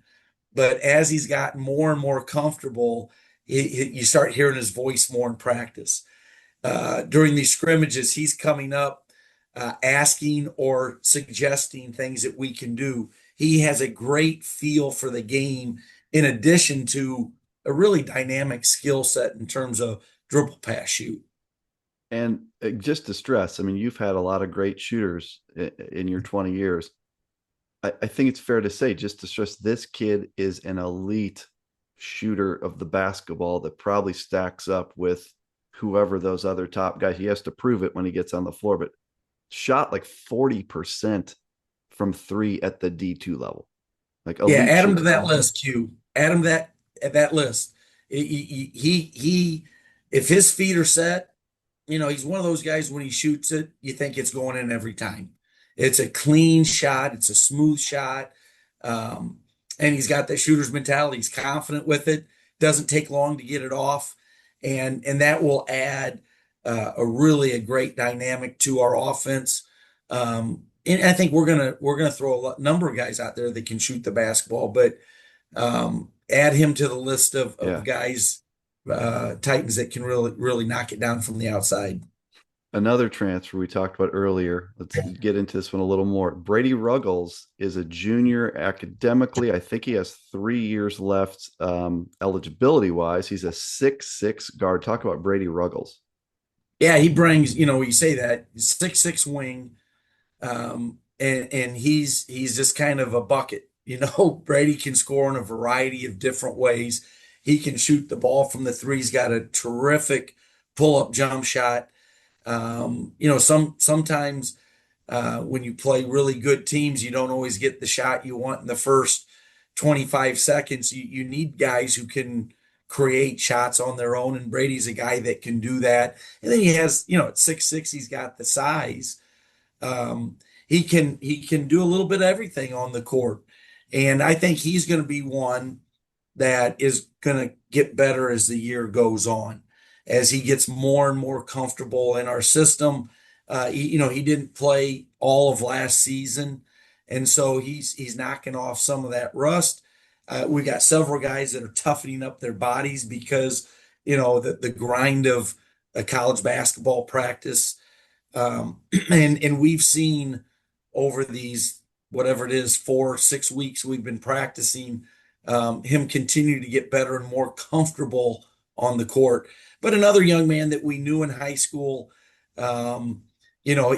But as he's gotten more and more comfortable, you start hearing his voice more in practice. During these scrimmages, he's coming up, asking or suggesting things that we can do. He has a great feel for the game, in addition to a really dynamic skill set in terms of dribble, pass, shoot. And just to stress, I mean, you've had a lot of great shooters in your 20 years. I think it's fair to say, just to stress, this kid is an elite shooter of the basketball that probably stacks up with whoever those other top guys. He has to prove it when he gets on the floor, but shot like 40% from three at the D2 level, like Yeah, elite add him to shooter. that list, Q. Add him that at that list. He if his feet are set, he's one of those guys when he shoots it, you think it's going in every time. It's a clean shot, it's a smooth shot. Um, and he's got that shooter's mentality. He's confident with it, doesn't take long to get it off. And that will add a great dynamic to our offense. And I think we're gonna throw number of guys out there that can shoot the basketball, but add him to the list of Yeah. guys, Titans that can really knock it down from the outside. Another transfer we talked about earlier. Let's get into this one a little more. Brady Ruggles is a junior academically. I think he has 3 years left eligibility wise. He's a 6'6" guard. Talk about Brady Ruggles. Yeah, he brings, you say that 6'6" wing, and he's just kind of a bucket. Brady can score in a variety of different ways. He can shoot the ball from the three. He's got a terrific pull-up jump shot. Sometimes when you play really good teams, you don't always get the shot you want in the first 25 seconds. You need guys who can create shots on their own, and Brady's a guy that can do that. And then he has, at 6'6", he's got the size. Um, he can do a little bit of everything on the court, and I think he's going to be one that is going to get better as the year goes on, as he gets more and more comfortable in our system. He didn't play all of last season, and so he's knocking off some of that rust. We got several guys that are toughening up their bodies because the grind of a college basketball practice, and we've seen over these whatever it is 4 6 weeks we've been practicing, him continue to get better and more comfortable on the court. But another young man that we knew in high school, you know,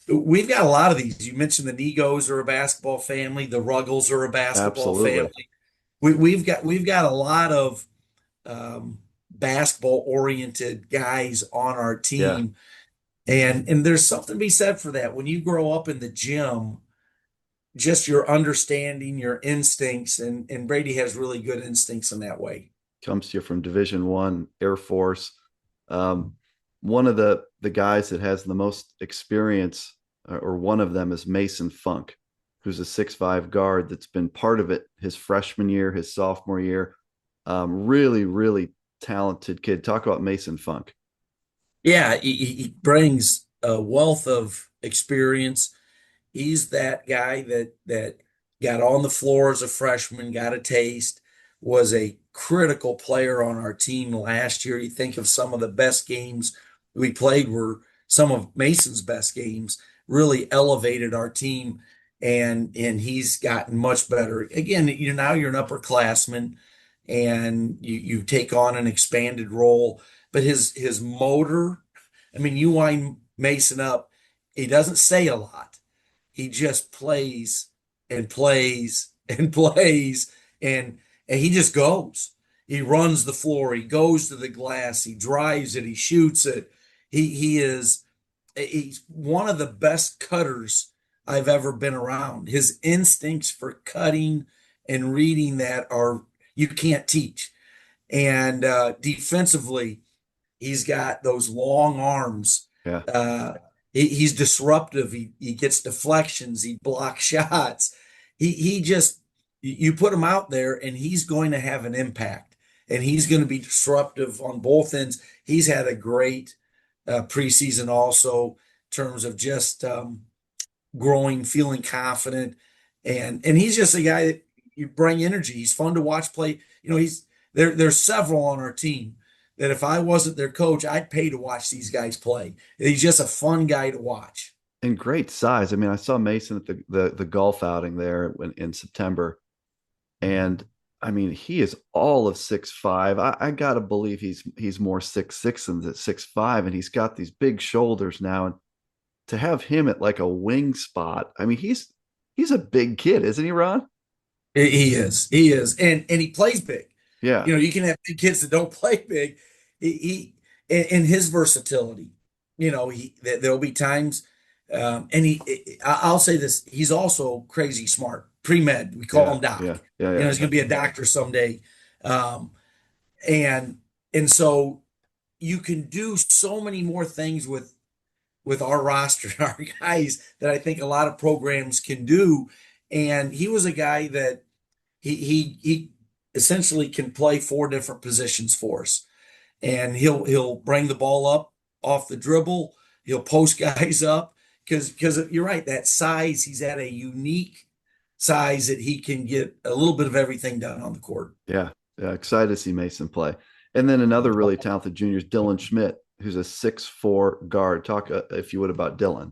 we've got a lot of these. You mentioned the Niegos are a basketball family, the Ruggles are a basketball Absolutely. family. We've got a lot of basketball oriented guys on our Yeah. team, and there's something to be said for that. When you grow up in the gym, just your understanding, your instincts, and Brady has really good instincts in that way. Comes to you from Division I Air Force. Um, One of the guys that has the most experience, or one of them, is Mason Funk, who's a 6'5" guard that's been part of it his freshman year, his sophomore year. Really, really talented kid. Talk about Mason Funk. Yeah, he brings a wealth of experience. He's that guy that got on the floor as a freshman, got a taste, was a critical player on our team last year. You think of some of the best games we played were some of Mason's best games, really elevated our team, and he's gotten much better. Again, you're an upperclassman and you take on an expanded role, but his motor, I mean, you wind Mason up, he doesn't say a lot. He just plays and plays and plays, and he just goes. He runs the floor. He goes to the glass. He drives it. He shoots it. He's one of the best cutters I've ever been around. His instincts for cutting and reading that are you can't teach. And defensively, he's got those long arms. Yeah. Uh, he's disruptive. He gets deflections. He blocks shots. He just you put him out there, and he's going to have an impact, and he's going to be disruptive on both ends. He's had a great preseason also in terms of just growing, feeling confident, and he's just a guy that you bring energy. He's fun to watch play. He's there's several on our team that if I wasn't their coach, I'd pay to watch these guys play. He's just a fun guy to watch. And great size. I mean, I saw Mason at the golf outing there in September, and I mean, he is all of 6'5". I gotta believe he's more 6'6" than 6'5", and he's got these big shoulders now. And to have him at like a wing spot, I mean, he's a big kid, isn't he, Ron? He is, and he plays big. Yeah, You know, you can have big kids that don't play big. He and his versatility. You know, there'll be times, and I'll say this: he's also crazy smart. Pre-med, we call yeah, him Doc. yeah, yeah, You know, yeah, he's going to be a doctor someday, um, and and so you can do so many more things with our roster and our guys that I think a lot of programs can do. And he was a guy that he essentially can play four different positions for us, and he'll bring the ball up off the dribble. He'll post guys up because you're right, that size, he's at a unique size that he can get a little bit of everything done on the court. yeah, yeah. Excited to see Mason play. And then another really talented junior is Dylan Schmidt, who's a 6'4" guard. Talk, if you would, about Dylan.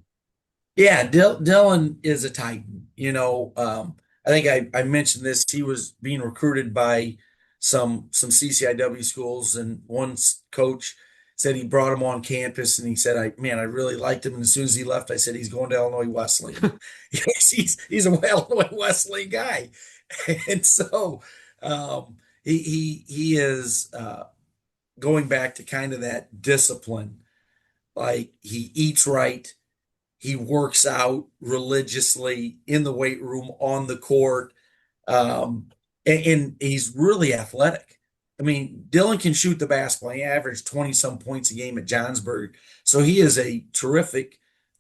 Yeah, Dylan is a Titan. You know, I think I mentioned this. He was being recruited by some CCIW schools, and coach said he brought him on campus, and he said, I really liked him." And as soon as he left, I said he's going to Illinois Wesleyan. He's a Illinois Wesleyan guy, and so he is going back to kind of that discipline. Like he eats right, he works out religiously in the weight room, on the court, and he's really athletic. I mean, Dylan can shoot the basketball. He averaged 20 some points a game at Johnsburg. So he is a terrific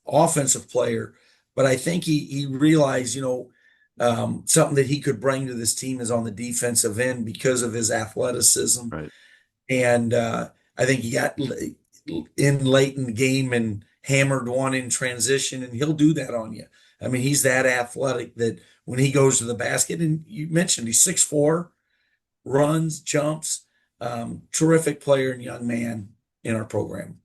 offensive player. But I think he realized, something that he could bring to this team is on the defensive end because of his athleticism. Right. And I think he got in late in the game and hammered one in transition, and he'll do that on you. I mean, he's that athletic that when he goes to the basket, and you mentioned he's 6'4", runs, jumps, terrific player and young man in our program.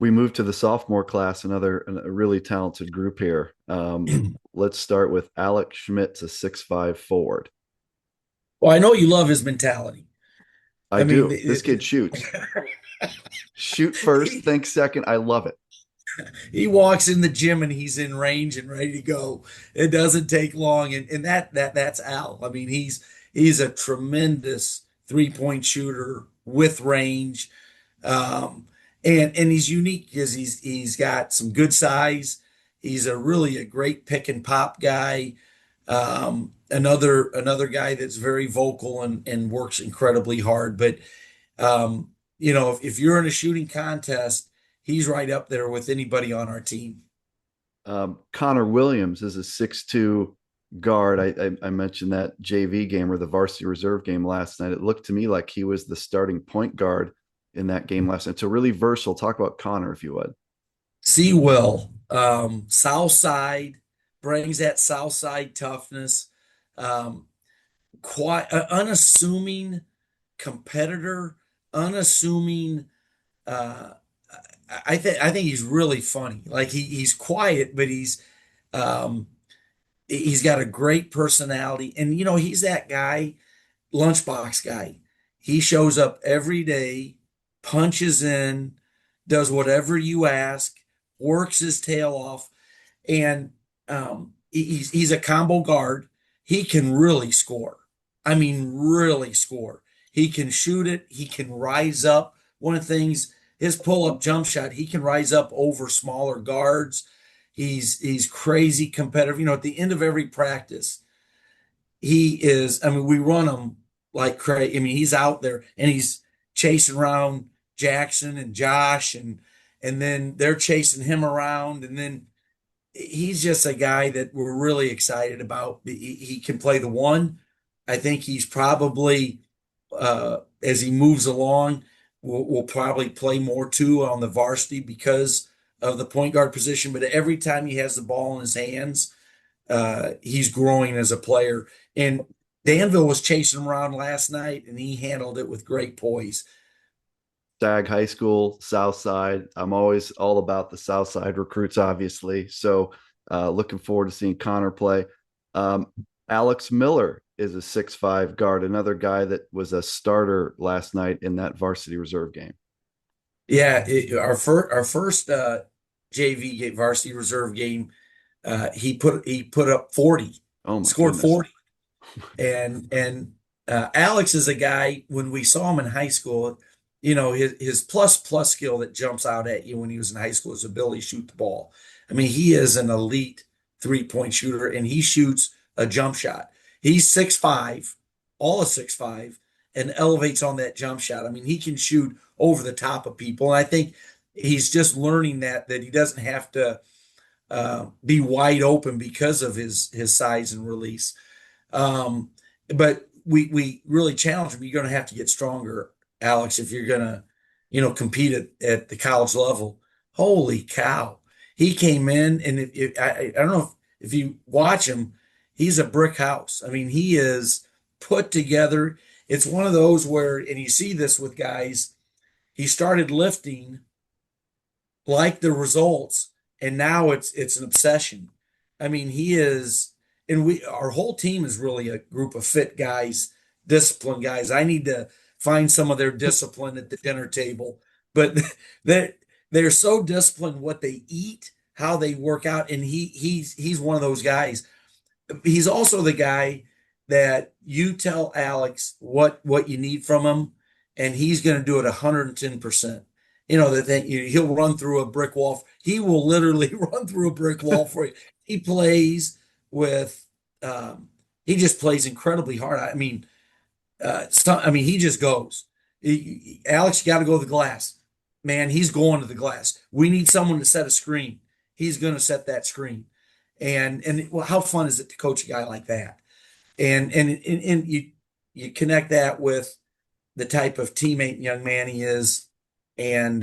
We moved to the sophomore class, a really talented group here. Let's start with Alec Schmidts, a 6'5" forward. Well, I know you love his mentality. I I mean, do. This kid shoots. Shoot first, think second. I love it. he walks in the gym and he's in range and ready to go. It doesn't take long, and that's Al. I mean, he's a tremendous 3-point shooter with range, and he's unique because he's got some good size. He's really a great pick and pop guy. Another guy that's very vocal and works incredibly hard. But if you're in a shooting contest, he's right up there with anybody on our team. Connor Williams is a 6'2" guard. I mentioned that JV game or the varsity reserve game last night. It looked to me like he was the starting point guard in that game last night. So really versatile. Talk about Connor, if you would. Will, South Side, brings that South Side toughness. Quite unassuming competitor, unassuming. I think he's really funny. Like he's quiet, but um, he's got a great personality, and he's that guy, lunchbox guy. He shows up every day, punches in, does whatever you ask, works his tail off, and he's a combo guard. He can really score. I mean, really score. He can shoot it. He can rise up. One of the things, his pull-up jump shot, he can rise up over smaller guards. He's crazy competitive. At the end of every practice, he is. I mean, we run him like crazy. I mean, he's out there and he's chasing around Jackson and Josh, and then they're chasing him around, and then he's just a guy that we're really excited about. He can play the one. I think he's probably, as he moves along, will probably play more too on the varsity because of the point guard position. But every time he has the ball in his hands, he's growing as a player. And Danville was chasing him around last night, and he handled it with great poise. Stag High School, South Side. I'm always all about the South Side recruits, obviously. So looking forward to seeing Connor play. Alex Miller is a 6'5" guard, another guy that was a starter last night in that varsity reserve game. Yeah, our first JV varsity reserve game, he put up 40, Oh my scored goodness. 40. And Alex is a guy, when we saw him in high school, his plus skill that jumps out at you when he was in high school is ability to shoot the ball. I mean, he is an elite 3-point shooter, and he shoots a jump shot. He's 6'5", all of 6'5", and elevates on that jump shot. I mean, he can shoot over the top of people. And I think he's just learning that he doesn't have to be wide open because of his size and release. But we really challenge him. You're going to have to get stronger, Alex, if you're going to, compete at the college level. Holy cow. He came in, and I don't know if you watch him, he's a brick house. I mean, he is put together. It's one of those where, and you see this with guys, he started lifting like the results, and now it's an obsession. I mean, he is, and our whole team is really a group of fit guys, disciplined guys. I need to find some of their discipline at the dinner table, but they're so disciplined what they eat, how they work out, and he's one of those guys. He's also the guy that you tell Alex what you need from him, and he's going to do it 110%. He'll run through a brick wall. He will literally run through a brick wall for you. He plays with, he just plays incredibly hard. I mean, he just goes. Alex, you got to go to the glass. Man, he's going to the glass. We need someone to set a screen. He's going to set that screen. And well, how fun is it to coach a guy like that? And you connect that with the type of teammate and young man he is, and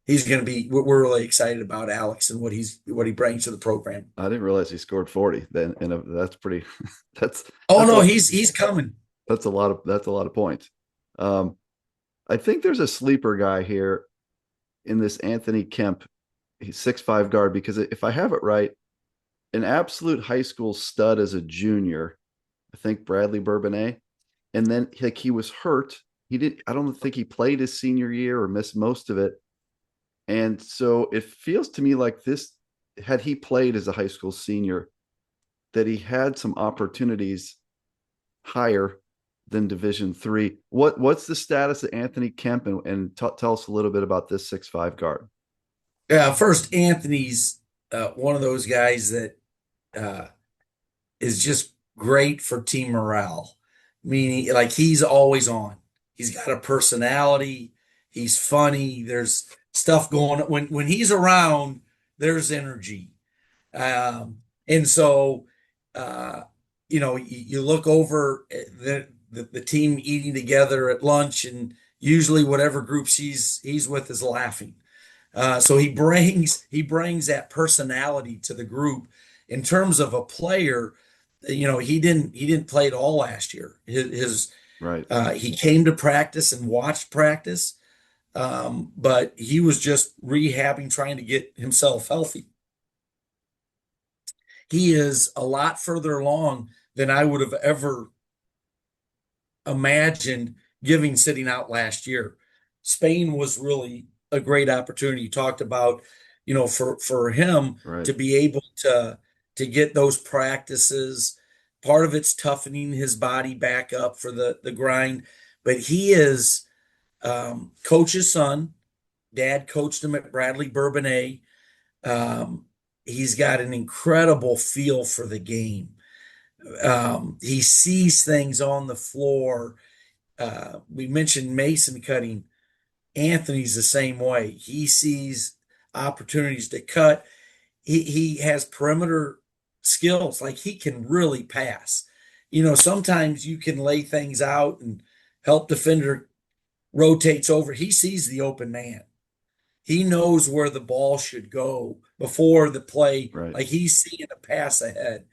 he's going to be. We're really excited about Alex and what he brings to the program. I didn't realize he scored 40. Then, and that's pretty. That's He's coming. That's a lot of points. I think there's a sleeper guy here in this Anthony Kemp. He's 6'5" guard, because if I have it right, an absolute high school stud as a junior, I think Bradley Bourbonnais, and then he was hurt. I don't think he played his senior year or missed most of it. And so it feels to me like this, had he played as a high school senior, that he had some opportunities higher than Division III. What's the status of Anthony Kemp, and tell us a little bit about this 6'5" guard. Yeah, first, Anthony's one of those guys that is just great for team morale. Meaning, like, he's always on. He's got a personality. He's funny. There's stuff going on. When he's around, there's energy. And so, you look over the team eating together at lunch, and usually whatever groups he's with is laughing. So he brings that personality to the group. In terms of a player, he didn't play at all last year. Right. He came to practice and watched practice, but he was just rehabbing, trying to get himself healthy. He is a lot further along than I would have ever imagined sitting out last year. Spain was really a great opportunity. You talked about, for him Right. to be able to get those practices. Part of it's toughening his body back up for the grind, but he is coach's son. Dad coached him at Bradley Bourbonnais. He's got an incredible feel for the game. He sees things on the floor. We mentioned Mason cutting. Anthony's the same way. He sees opportunities to cut. He has perimeter skills. Like, he can really pass. Sometimes you can lay things out and help defender rotates over. He sees the open man. He knows where the ball should go before the play. Right. Like, he's seeing a pass ahead.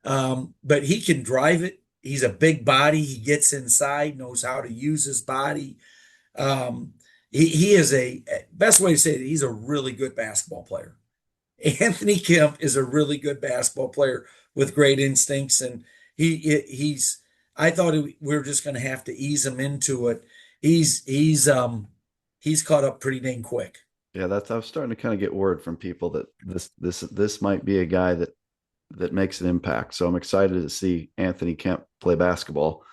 But he can drive it. He's a big body. He gets inside, knows how to use his body. He is best way to say it, he's a really good basketball player. Anthony Kemp is a really good basketball player with great instincts, and He's. I thought we were just going to have to ease him into it. He's caught up pretty dang quick. Yeah, that's I was starting to kind of get word from people that this might be a guy that makes an impact. So I'm excited to see Anthony Kemp play basketball.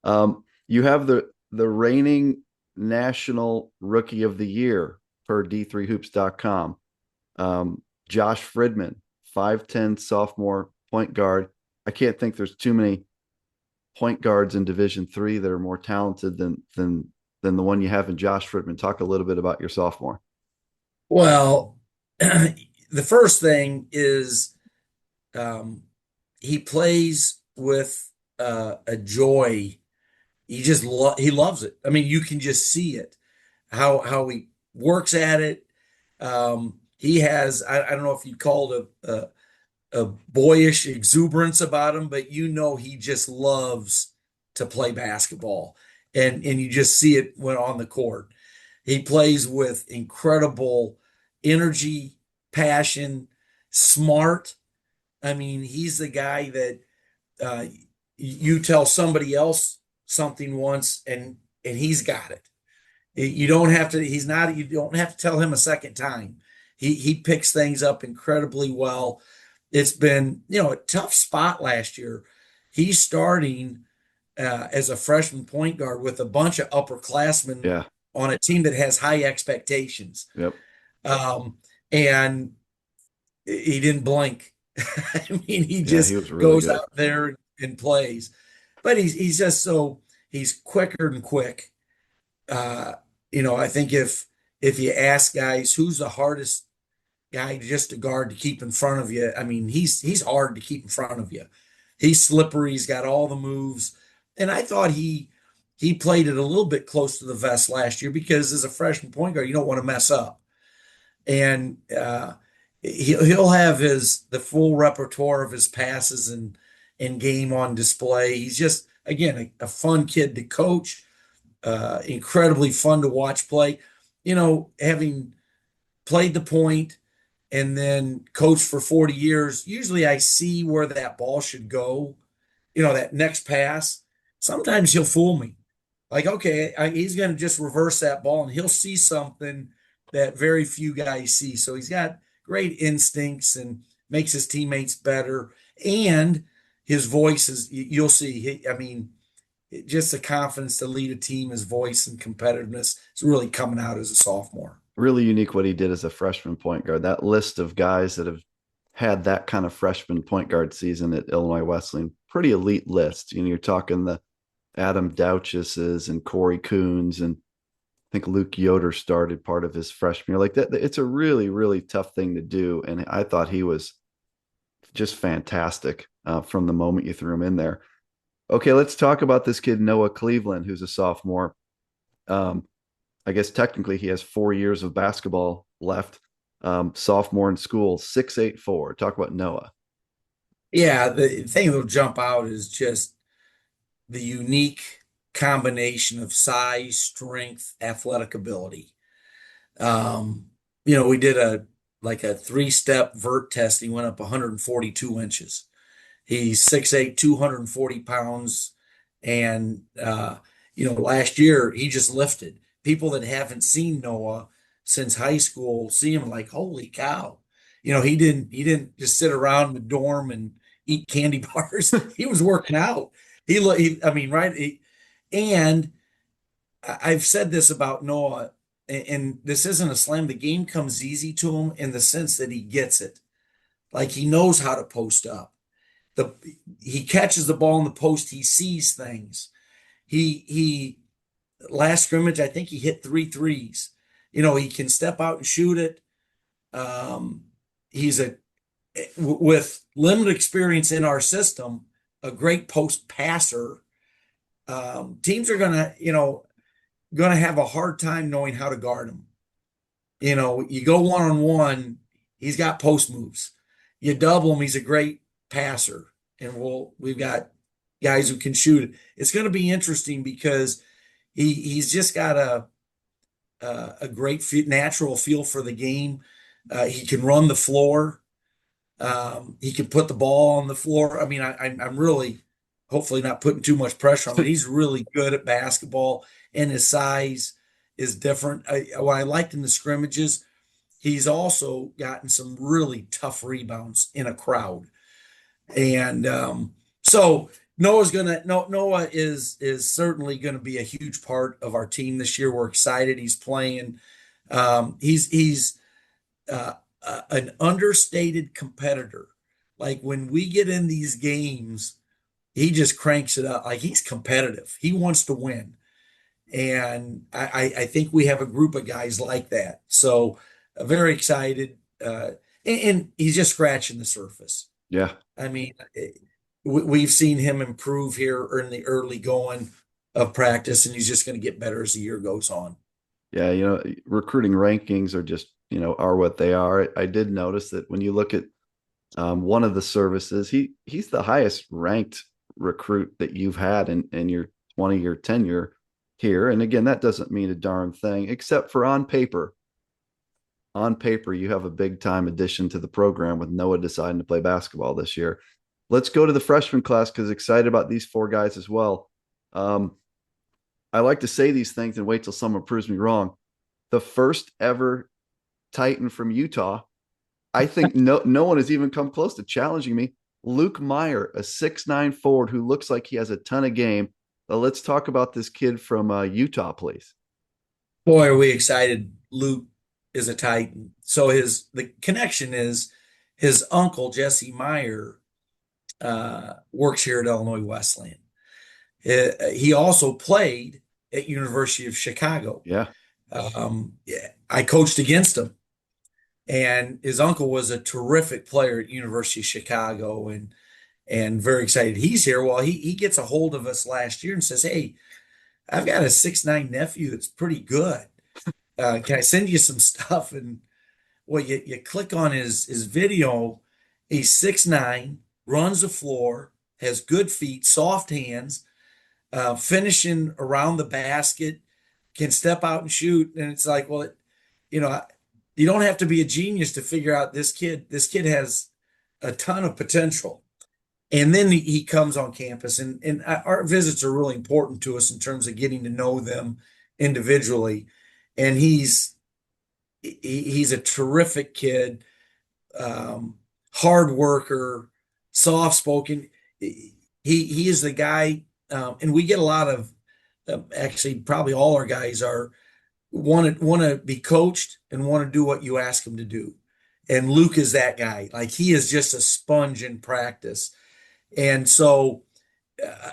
You have the reigning national rookie of the year per D3hoops.com. Josh Fridman, 5'10 sophomore point guard. I can't think there's too many point guards in Division III that are more talented than the one you have in Josh Fridman. Talk a little bit about your sophomore. Well, the first thing is um, he plays with a joy. He loves it. I mean, you can just see it how he works at it. He has I don't know if you call it a boyish exuberance about him, but he just loves to play basketball, and you just see it when on the court. He plays with incredible energy, passion, smart. I mean, he's the guy that uh, you tell somebody else something once, and he's got it. You don't have to. He's not. You don't have to tell him a second time. He picks things up incredibly well. It's been a tough spot last year. He's starting as a freshman point guard with a bunch of upperclassmen Yeah. on a team that has high expectations. Yep. And he didn't blink. I mean, he Yeah, he just was really goes good. out there and plays. But he's just he's quicker than quick. Uh, I think if you ask guys who's the hardest guy just to guard to keep in front of you, I mean, he's hard to keep in front of you. He's slippery, he's got all the moves. And I thought he played it a little bit close to the vest last year because as a freshman point guard, you don't want to mess up. And he'll have the full repertoire of his passes and game on display. He's just again a fun kid to coach, incredibly fun to watch play. Having played the point and then coached for 40 years, usually I see where that ball should go. That next pass. Sometimes he'll fool me. Like, okay, he's going to just reverse that ball and he'll see something that very few guys see. So he's got great instincts and makes his teammates better. And his voice is, you'll see, I mean, just the confidence to lead a team, his voice and competitiveness is really coming out as a sophomore. Really unique what he did as a freshman point guard. That list of guys that have had that kind of freshman point guard season at Illinois Wesleyan, pretty elite list. You're talking the Adam Douches and Corey Coons, and I think Luke Yoder started part of his freshman year. Like that, it's a really, really tough thing to do. And I thought he was just fantastic from the moment you threw him in there. Okay, let's talk about this kid, Noah Cleveland, who's a sophomore. I guess technically he has 4 years of basketball left. Sophomore in school, 6'8", 4". Talk about Noah. Yeah, the thing that'll jump out is just the unique combination of size, strength, athletic ability. We did a 3-step vert test. He went up 142 inches. He's 6'8", 240 pounds. And last year he just lifted. People that haven't seen Noah since high school see him like, holy cow. He didn't just sit around in the dorm and eat candy bars. He was working out. I mean, right. And I've said this about Noah, and this isn't a slam. The game comes easy to him in the sense that he gets it. Like he knows how to post up. He catches the ball in the post. He sees things. He last scrimmage, I think he hit 3 threes. He can step out and shoot it. He's with limited experience in our system, a great post passer. Teams are gonna have a hard time knowing how to guard him. You go one-on-one, he's got post moves. You double him, he's a great passer. And we've got guys who can shoot it. It's going to be interesting because he's just got a great natural feel for the game. He can run the floor. He can put the ball on the floor. I mean, I'm really hopefully not putting too much pressure on him. He's really good at basketball, and his size is different. What I liked in the scrimmages, he's also gotten some really tough rebounds in a crowd. And so Noah is certainly gonna be a huge part of our team this year. We're excited. He's playing. He's an understated competitor. Like when we get in these games, he just cranks it up. Like he's competitive. He wants to win. And I think we have a group of guys like that. So very excited. And he's just scratching the surface. Yeah. I mean, we've seen him improve here in the early going of practice, and he's just going to get better as the year goes on. Yeah, recruiting rankings are just, are what they are. I did notice that when you look at one of the services, he's the highest ranked recruit that you've had in your 20-year tenure here. And again, that doesn't mean a darn thing, except for on paper. On paper, you have a big time addition to the program with Noah deciding to play basketball this year. Let's go to the freshman class because excited about these four guys as well. I like to say these things and wait till someone proves me wrong. The first ever Titan from Utah, I think no one has even come close to challenging me. Luke Meyer, a 6'9" forward who looks like he has a ton of game. Let's talk about this kid from Utah, please. Boy, are we excited. Luke is a Titan. So the connection is his uncle, Jesse Meyer, works here at Illinois Wesleyan. He also played at University of Chicago. Yeah. Yeah, I coached against him, and his uncle was a terrific player at University of Chicago, and very excited he's here. Well, he gets a hold of us last year and says, "Hey, I've got a 6'9" nephew that's pretty good. Can I send you some stuff?" And well, you click on his video. He's 6'9", runs the floor, has good feet, soft hands, finishing around the basket, can step out and shoot. And it's like, well, you know, you don't have to be a genius to figure out this kid. This kid has a ton of potential. And then he comes on campus, and our visits are really important to us in terms of getting to know them individually. And he's a terrific kid, hard worker, soft spoken. He is the guy, and we get a lot of actually probably all our guys are want to be coached and want to do what you ask them to do. And Luke is that guy. Like he is just a sponge in practice. And so uh,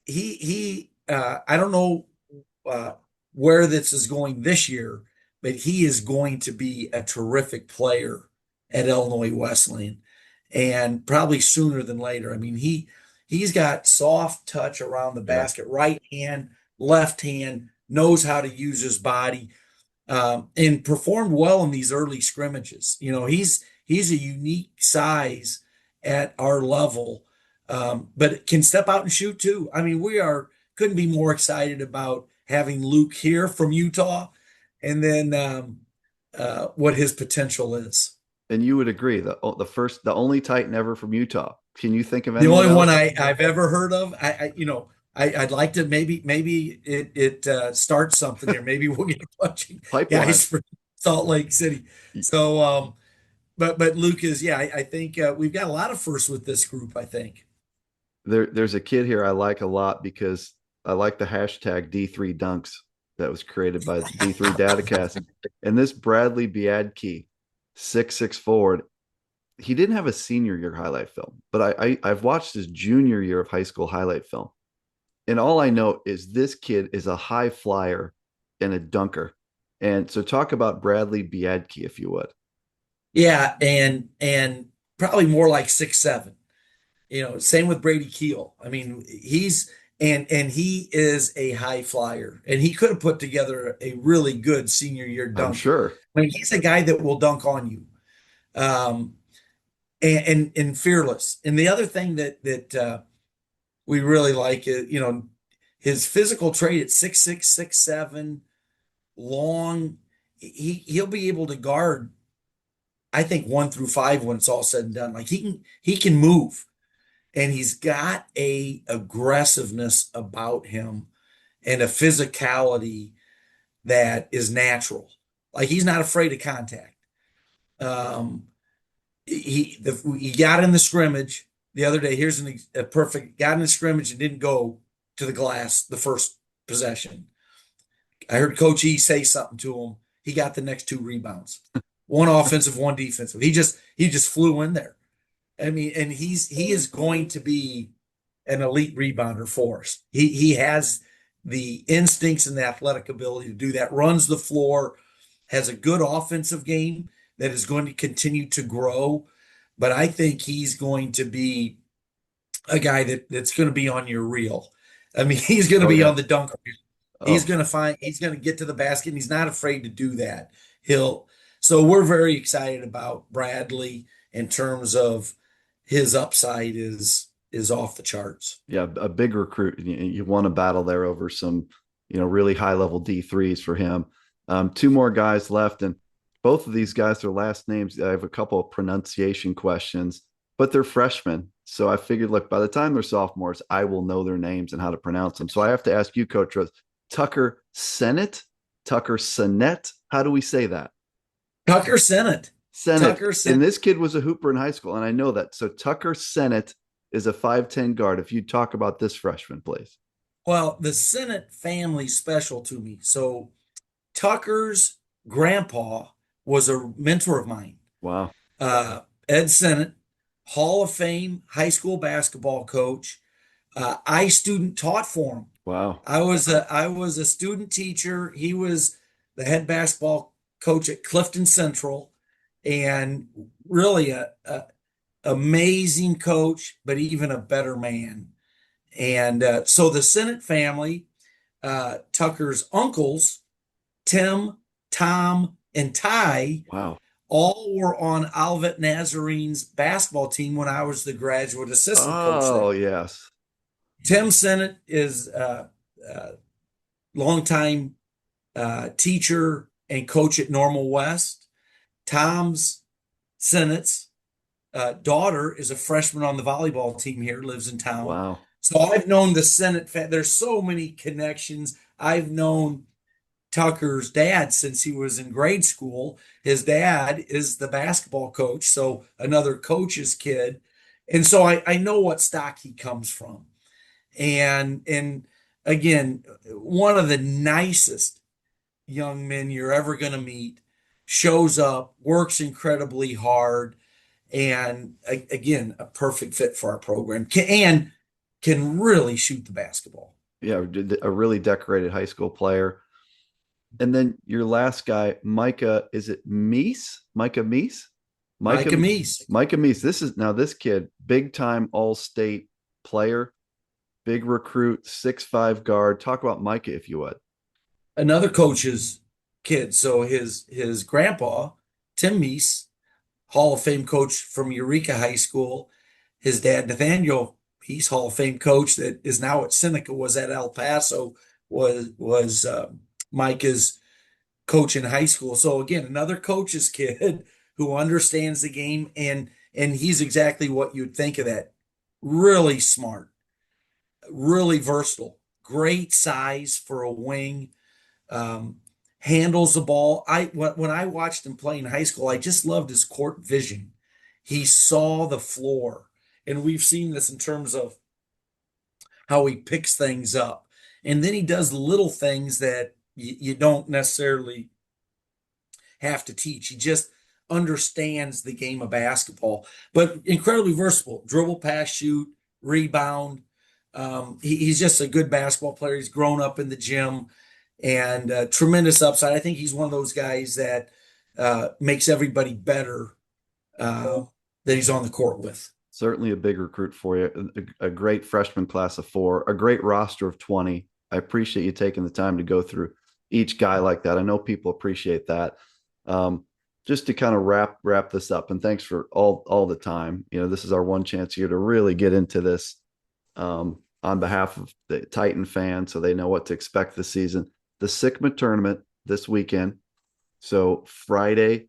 I don't know where this is going this year, but he is going to be a terrific player at Illinois Wesleyan, and probably sooner than later. I mean, he's got soft touch around the Yeah. basket, right hand, left hand, knows how to use his body, and performed well in these early scrimmages. He's a unique size at our level, but can step out and shoot too. I mean, couldn't be more excited about having Luke here from Utah, and then what his potential is. And you would agree the only Titan ever from Utah. Can you think of The anyone only one else? I've ever heard of. I'd like to maybe it starts something here. Maybe we'll get punching Pipeline. guys from Salt Lake City. So, but Luke is, yeah, I think we've got a lot of firsts with this group, I think. There's a kid here I like a lot because I like the hashtag D3 Dunks that was created by D3 Datacast. And this Bradley Biedke, 6'6" forward, he didn't have a senior year highlight film, but I've watched his junior year of high school highlight film. And all I know is this kid is a high flyer and a dunker. And so talk about Bradley Biedke, if you would. Yeah, and probably more like 6'7". Same with Brady Kuehl. I mean, he is a high flyer, and he could have put together a really good senior year I'm dunk. sure. I mean, he's a guy that will dunk on you, and fearless. And the other thing that we really like is, his physical trait at 6'6", 6'7", long. He'll be able to guard, I think, 1 through 5 when it's all said and done. Like he can move. and he's got a aggressiveness about him and a physicality that is natural. Like he's not afraid of contact. Um, he got in the scrimmage the other day. Here's a perfect got in the scrimmage and didn't go to the glass the first possession. I heard Coach E say something to him. He got the next two rebounds, one offensive, one defensive. He just flew in there. I mean, and he is going to be an elite rebounder for us. He has the instincts and the athletic ability to do that. Runs the floor, has a good offensive game that is going to continue to grow. But I think he's going to be a guy that's going to be on your reel. I mean, he's going to Oh be yeah. on the dunk reel. Oh He's going to get to the basket, and he's not afraid to do that. So we're very excited about Bradley in terms of his upside is off the charts. yeah, a big recruit. You won a battle there over some, really high level D3s for him. Two more guys left, and both of these guys, their last names, I have a couple of pronunciation questions, but they're freshmen. So I figured, look, by the time they're sophomores, I will know their names and how to pronounce them. So I have to ask you, Coach Rose, Tucker Sennett, Tucker Sennett. How do we say that? Tucker Sennett. Sennett. Tucker And Sennett. this kid was a hooper in high school, and I know that. So Tucker Sennett is a 5'10 guard. If you talk about this freshman, please. Well, the Sennett family special to me. So Tucker's grandpa was a mentor of mine. Wow. Ed Sennett, Hall of Fame high school basketball coach. I student taught for him. Wow. I was a student teacher. He was the head basketball coach at Clifton Central, and really a amazing coach, but even a better man. And so the Sennett family, Tucker's uncles, Tim, Tom, and Ty, Wow. all were on Olivet Nazarene's basketball team when I was the graduate assistant coach Oh, there. yes. Tim Sennett is a longtime teacher and coach at Normal West. Tom's Sennett's daughter is a freshman on the volleyball team here, lives in town. Wow. So I've known the Sennett there's so many connections. I've known Tucker's dad since he was in grade school. His dad is the basketball coach, so another coach's kid. And so I know what stock he comes from. And again, one of the nicest young men you're ever going to meet, shows up, works incredibly hard, and again, a perfect fit for our program. And can really shoot the basketball. Yeah, a really decorated high school player. And then your last guy, Micah, is it Meiss? Micah Meiss? Micah Meiss. Micah Meiss. This kid, big time all-state player, big recruit, 6'5" guard. Talk about Micah if you would. Another coach's kid. So his grandpa, Tim Meiss, Hall of Fame coach from Eureka High School. His dad, Nathaniel, he's Hall of Fame coach that is now at Seneca, was at El Paso, was Micah's coach in high school. So again, another coach's kid who understands the game, and he's exactly what you'd think of that. Really smart, really versatile, great size for a wing. Handles the ball. When I watched him play in high school, I just loved his court vision. He saw the floor, and we've seen this in terms of how he picks things up, and then he does little things that you don't necessarily have to teach. He just understands the game of basketball, but incredibly versatile. Dribble, pass, shoot, rebound. He's just a good basketball player. He's grown up in the gym, and tremendous upside. I think he's one of those guys that makes everybody better that he's on the court with. Certainly a big recruit for you. A great freshman class of 4, a great roster of 20. I appreciate you taking the time to go through each guy like that. I know people appreciate that. Just to kind of wrap this up, and thanks for all the time. This is our one chance here to really get into this on behalf of the Titan fans, so they know what to expect this season. The Sikma tournament this weekend. So Friday,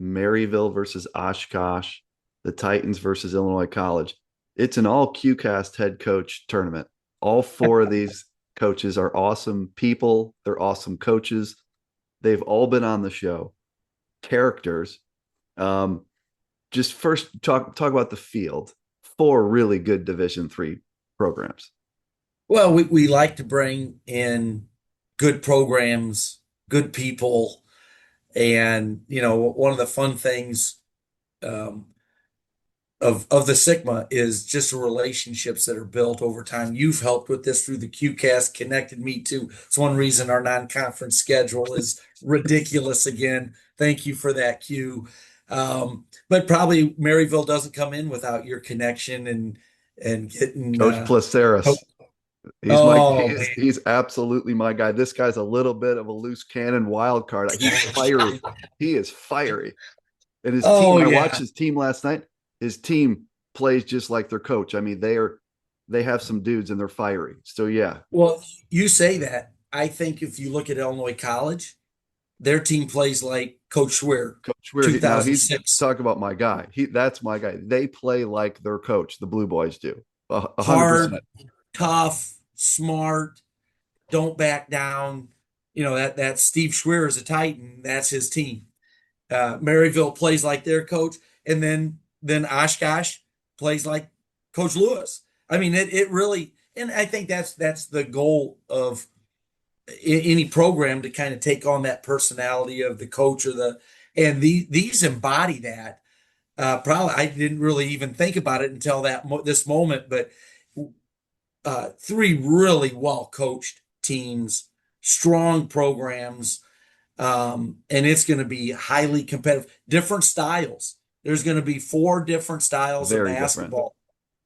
Maryville versus Oshkosh, the Titans versus Illinois College. It's an all QCast head coach tournament. All four of these coaches are awesome people. They're awesome coaches. They've all been on the show. Characters. Um, just first talk about the field. Four really good Division III programs. Well, we like to bring in good programs, good people, and one of the fun things um, of the Sikma is just the relationships that are built over time. You've helped with this through the QCast, connected me to. It's one reason our non-conference schedule is ridiculous again. Thank you for that, Q. But probably Maryville doesn't come in without your connection and getting Coach Placeris. He's my oh man. he's absolutely my guy. This guy's a little bit of a loose cannon wild card. He's fiery. He is fiery. And his team, Oh I watched yeah. his team last night. His team plays just like their coach. I mean, they have some dudes and they're fiery. So yeah, Well, you say that. I think if you look at Illinois College, their team plays like Coach Schwer, Coach Weir. Now he's 2006. talking about my guy. That's my guy. They play like their coach. The Blue Boys do. 100%. Hard, tough, smart, don't back down. That Steve Schwer is a Titan. That's his team. Maryville plays like their coach, and then Oshkosh plays like Coach Lewis. I mean, it really, and I think that's the goal of any program to kind of take on that personality of the coach and these embody that. Probably I didn't really even think about it until this moment, but three really well coached teams, strong programs, and it's going to be highly competitive. Different styles. There's going to be four different styles of Very different. basketball,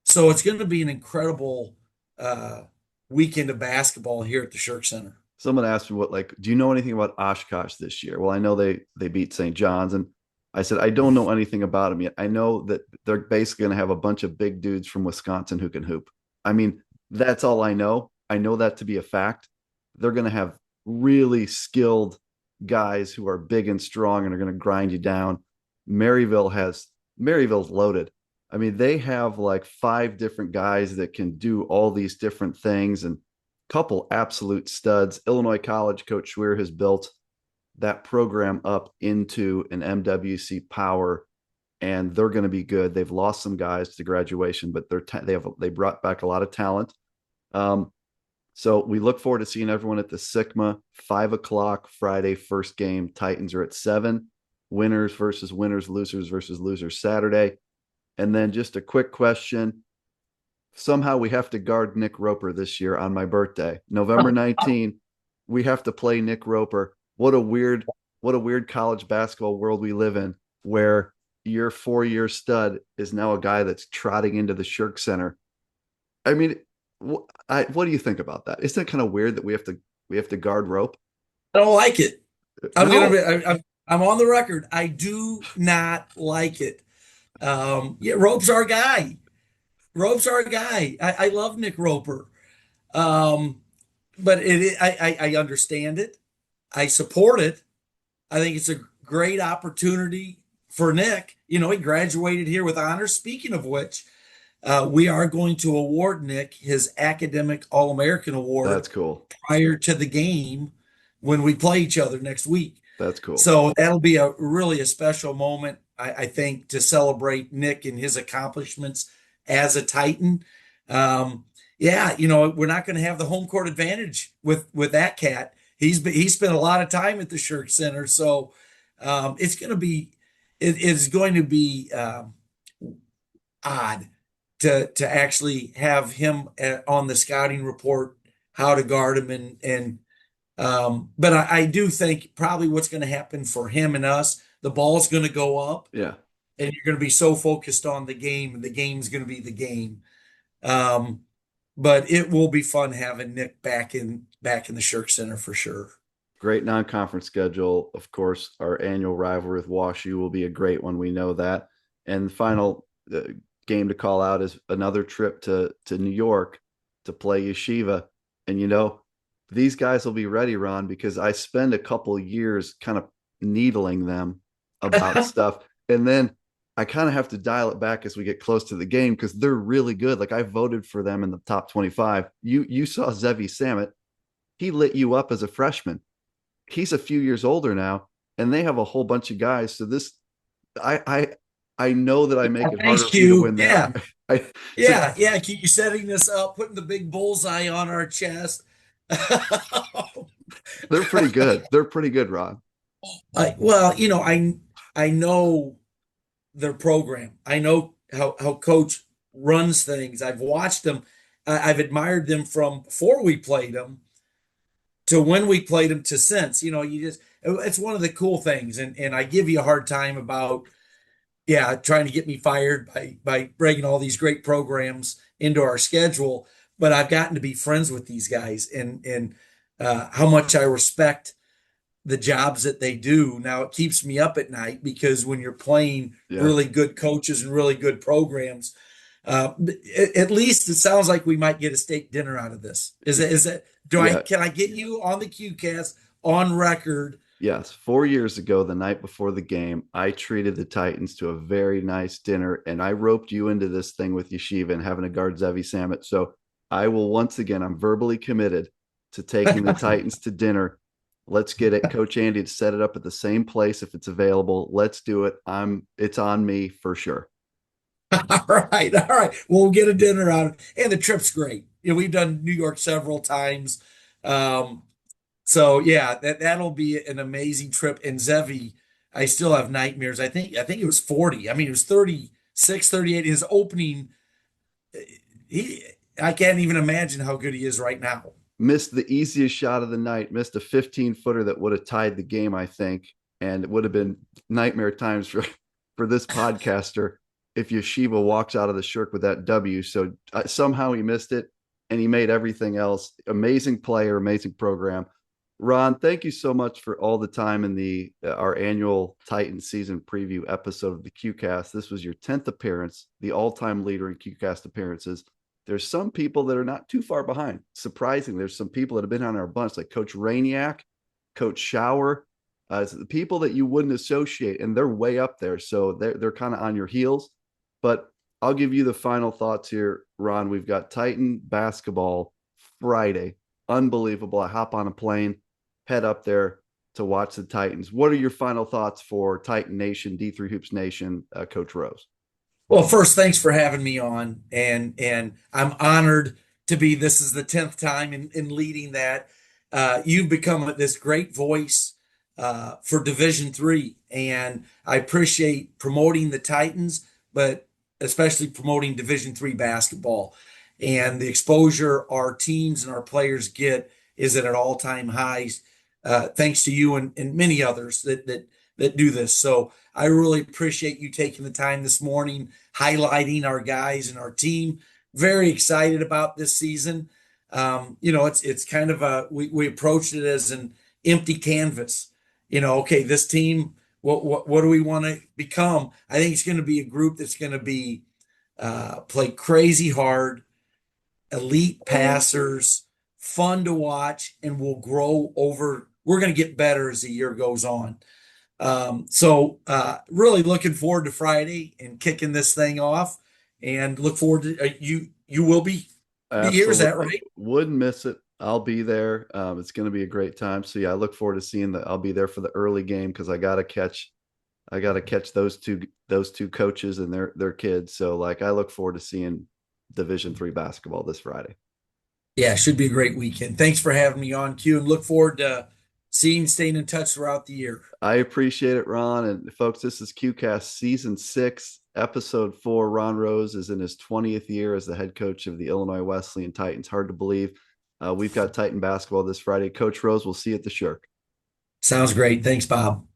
so it's going to be an incredible uh, weekend of basketball here at the Shirk Center. Someone asked me do you know anything about Oshkosh this year? Well, I know they beat St. John's, and I said I don't know anything about them yet. I know that they're basically going to have a bunch of big dudes from Wisconsin who can hoop. I mean, that's all I know. I know that to be a fact. They're going to have really skilled guys who are big and strong and are going to grind you down. Maryville's loaded. I mean, they have like five different guys that can do all these different things and a couple absolute studs. Illinois College coach Schwer has built that program up into an MWC power, and they're going to be good. They've lost some guys to graduation, but they brought back a lot of talent. So we look forward to seeing everyone at the Sikma, 5 o'clock Friday, first game. Titans are at 7. Winners versus winners, losers versus losers Saturday. And then just a quick question. Somehow we have to guard Nick Roper this year on my birthday. November 19, we have to play Nick Roper. What a weird college basketball world we live in, where your 4-year stud is now a guy that's trotting into the Shirk Center. I mean, what do you think about that? Isn't it kind of weird that we have to guard Rope? I don't like it. I'm No. gonna be. I'm on the record. I do not like it. Yeah, Rope's our guy. Rope's our guy. I love Nick Roper. Um, but I understand it. I support it. I think it's a great opportunity for Nick. He graduated here with honors. Speaking of which, we are going to award Nick his academic All-American award That's cool. prior to the game when we play each other next week. That's cool. So that'll be a special moment, I think, to celebrate Nick and his accomplishments as a Titan. Yeah, we're not going to have the home court advantage with that cat. He spent a lot of time at the Shirk Center, so it's going to be odd to actually have him on the scouting report, how to guard him, but I do think probably what's going to happen for him and us, the ball's going to go up, Yeah. and you're going to be so focused on the game, and the game's going to be the game. But it will be fun having Nick back in the Shirk Center for sure. Great non-conference schedule. Of course, our annual rivalry with WashU will be a great one. We know that. And the final game to call out is another trip to New York to play Yeshiva. And these guys will be ready, Ron, because I spend a couple years kind of needling them about stuff. And then I kind of have to dial it back as we get close to the game because they're really good. Like I voted for them in the top 25. You saw Zevi Sammet. He lit you up as a freshman. He's a few years older now, and they have a whole bunch of guys. So this, I I know that I make it harder Thanks, for you to Q. win that. Yeah. So Yeah. Keep you setting this up, putting the big bullseye on our chest. they're pretty good. They're pretty good, Ron. Well, I know their program. I know how coach runs things. I've watched them. I've admired them from before we played them to when we played them to since. It's one of the cool things. And I give you a hard time about, yeah, trying to get me fired by bringing all these great programs into our schedule. But I've gotten to be friends with these guys and how much I respect the jobs that they do. Now it keeps me up at night because when you're playing Yeah. really good coaches and really good programs, at least it sounds like we might get a steak dinner out of this. Is it, Yeah. can I get you on the QCast on record? Yes. 4 years ago, the night before the game, I treated the Titans to a very nice dinner, and I roped you into this thing with Yeshiva and having a guard Zevi Sammet. So I will once again, I'm verbally committed to taking the Titans to dinner. Let's get it, Coach Andy, to set it up at the same place if it's available. Let's do it. It's on me for sure. All right, all right. We'll get a dinner out of it. And the trip's great. We've done New York several times. Um, so yeah, that'll be an amazing trip. And Zevi, I still have nightmares. I think it was 40. I mean, it was 36, 38. His opening, he I can't even imagine how good he is right now. Missed the easiest shot of the night, missed a 15-footer that would have tied the game, I think. And it would have been nightmare times for this podcaster if Yeshiva walks out of the shirk with that W. So somehow he missed it and he made everything else. Amazing player, amazing program. Ron, thank you so much for all the time in the our annual Titan season preview episode of the QCast. This was your 10th appearance, the all-time leader in QCast appearances. There's some people that are not too far behind. Surprising, there's some people that have been on our bunch, like Coach Rainiak, Coach Shower, the people that you wouldn't associate, and they're way up there. So they're kind of on your heels. But I'll give you the final thoughts here, Ron. We've got Titan basketball Friday. Unbelievable. I hop on a plane, head up there to watch the Titans. What are your final thoughts for Titan Nation, D3 Hoops Nation, Coach Rose? Well, first, thanks for having me on, and I'm honored to be. This is the 10th time in leading that. You've become this great voice for Division III, and I appreciate promoting the Titans, but especially promoting Division III basketball. And the exposure our teams and our players get is at an all-time highs, thanks to you and many others that do this. So I really appreciate you taking the time this morning, highlighting our guys and our team. Very excited about this season. It's kind of we approached it as an empty canvas. Okay, this team, what do we want to become? I think it's going to be a group that's going to be play crazy hard, elite passers, fun to watch, and will grow over. We're going to get better as the year goes on. So really looking forward to Friday and kicking this thing off, and look forward to you. You will be here. Is that Absolutely. right? Wouldn't miss it. I'll be there. It's going to be a great time. So yeah, I look forward to seeing that. I'll be there for the early game because I got to catch those two coaches and their kids. So like I look forward to seeing Division III basketball this Friday. Yeah, should be a great weekend. Thanks for having me on, Q, and look forward to staying in touch throughout the year. I appreciate it, Ron. And folks, this is QCast Season 6, Episode 4. Ron Rose is in his 20th year as the head coach of the Illinois Wesleyan Titans. Hard to believe. We've got Titan basketball this Friday. Coach Rose, we'll see you at the Shirk. Sounds great. Thanks, Bob.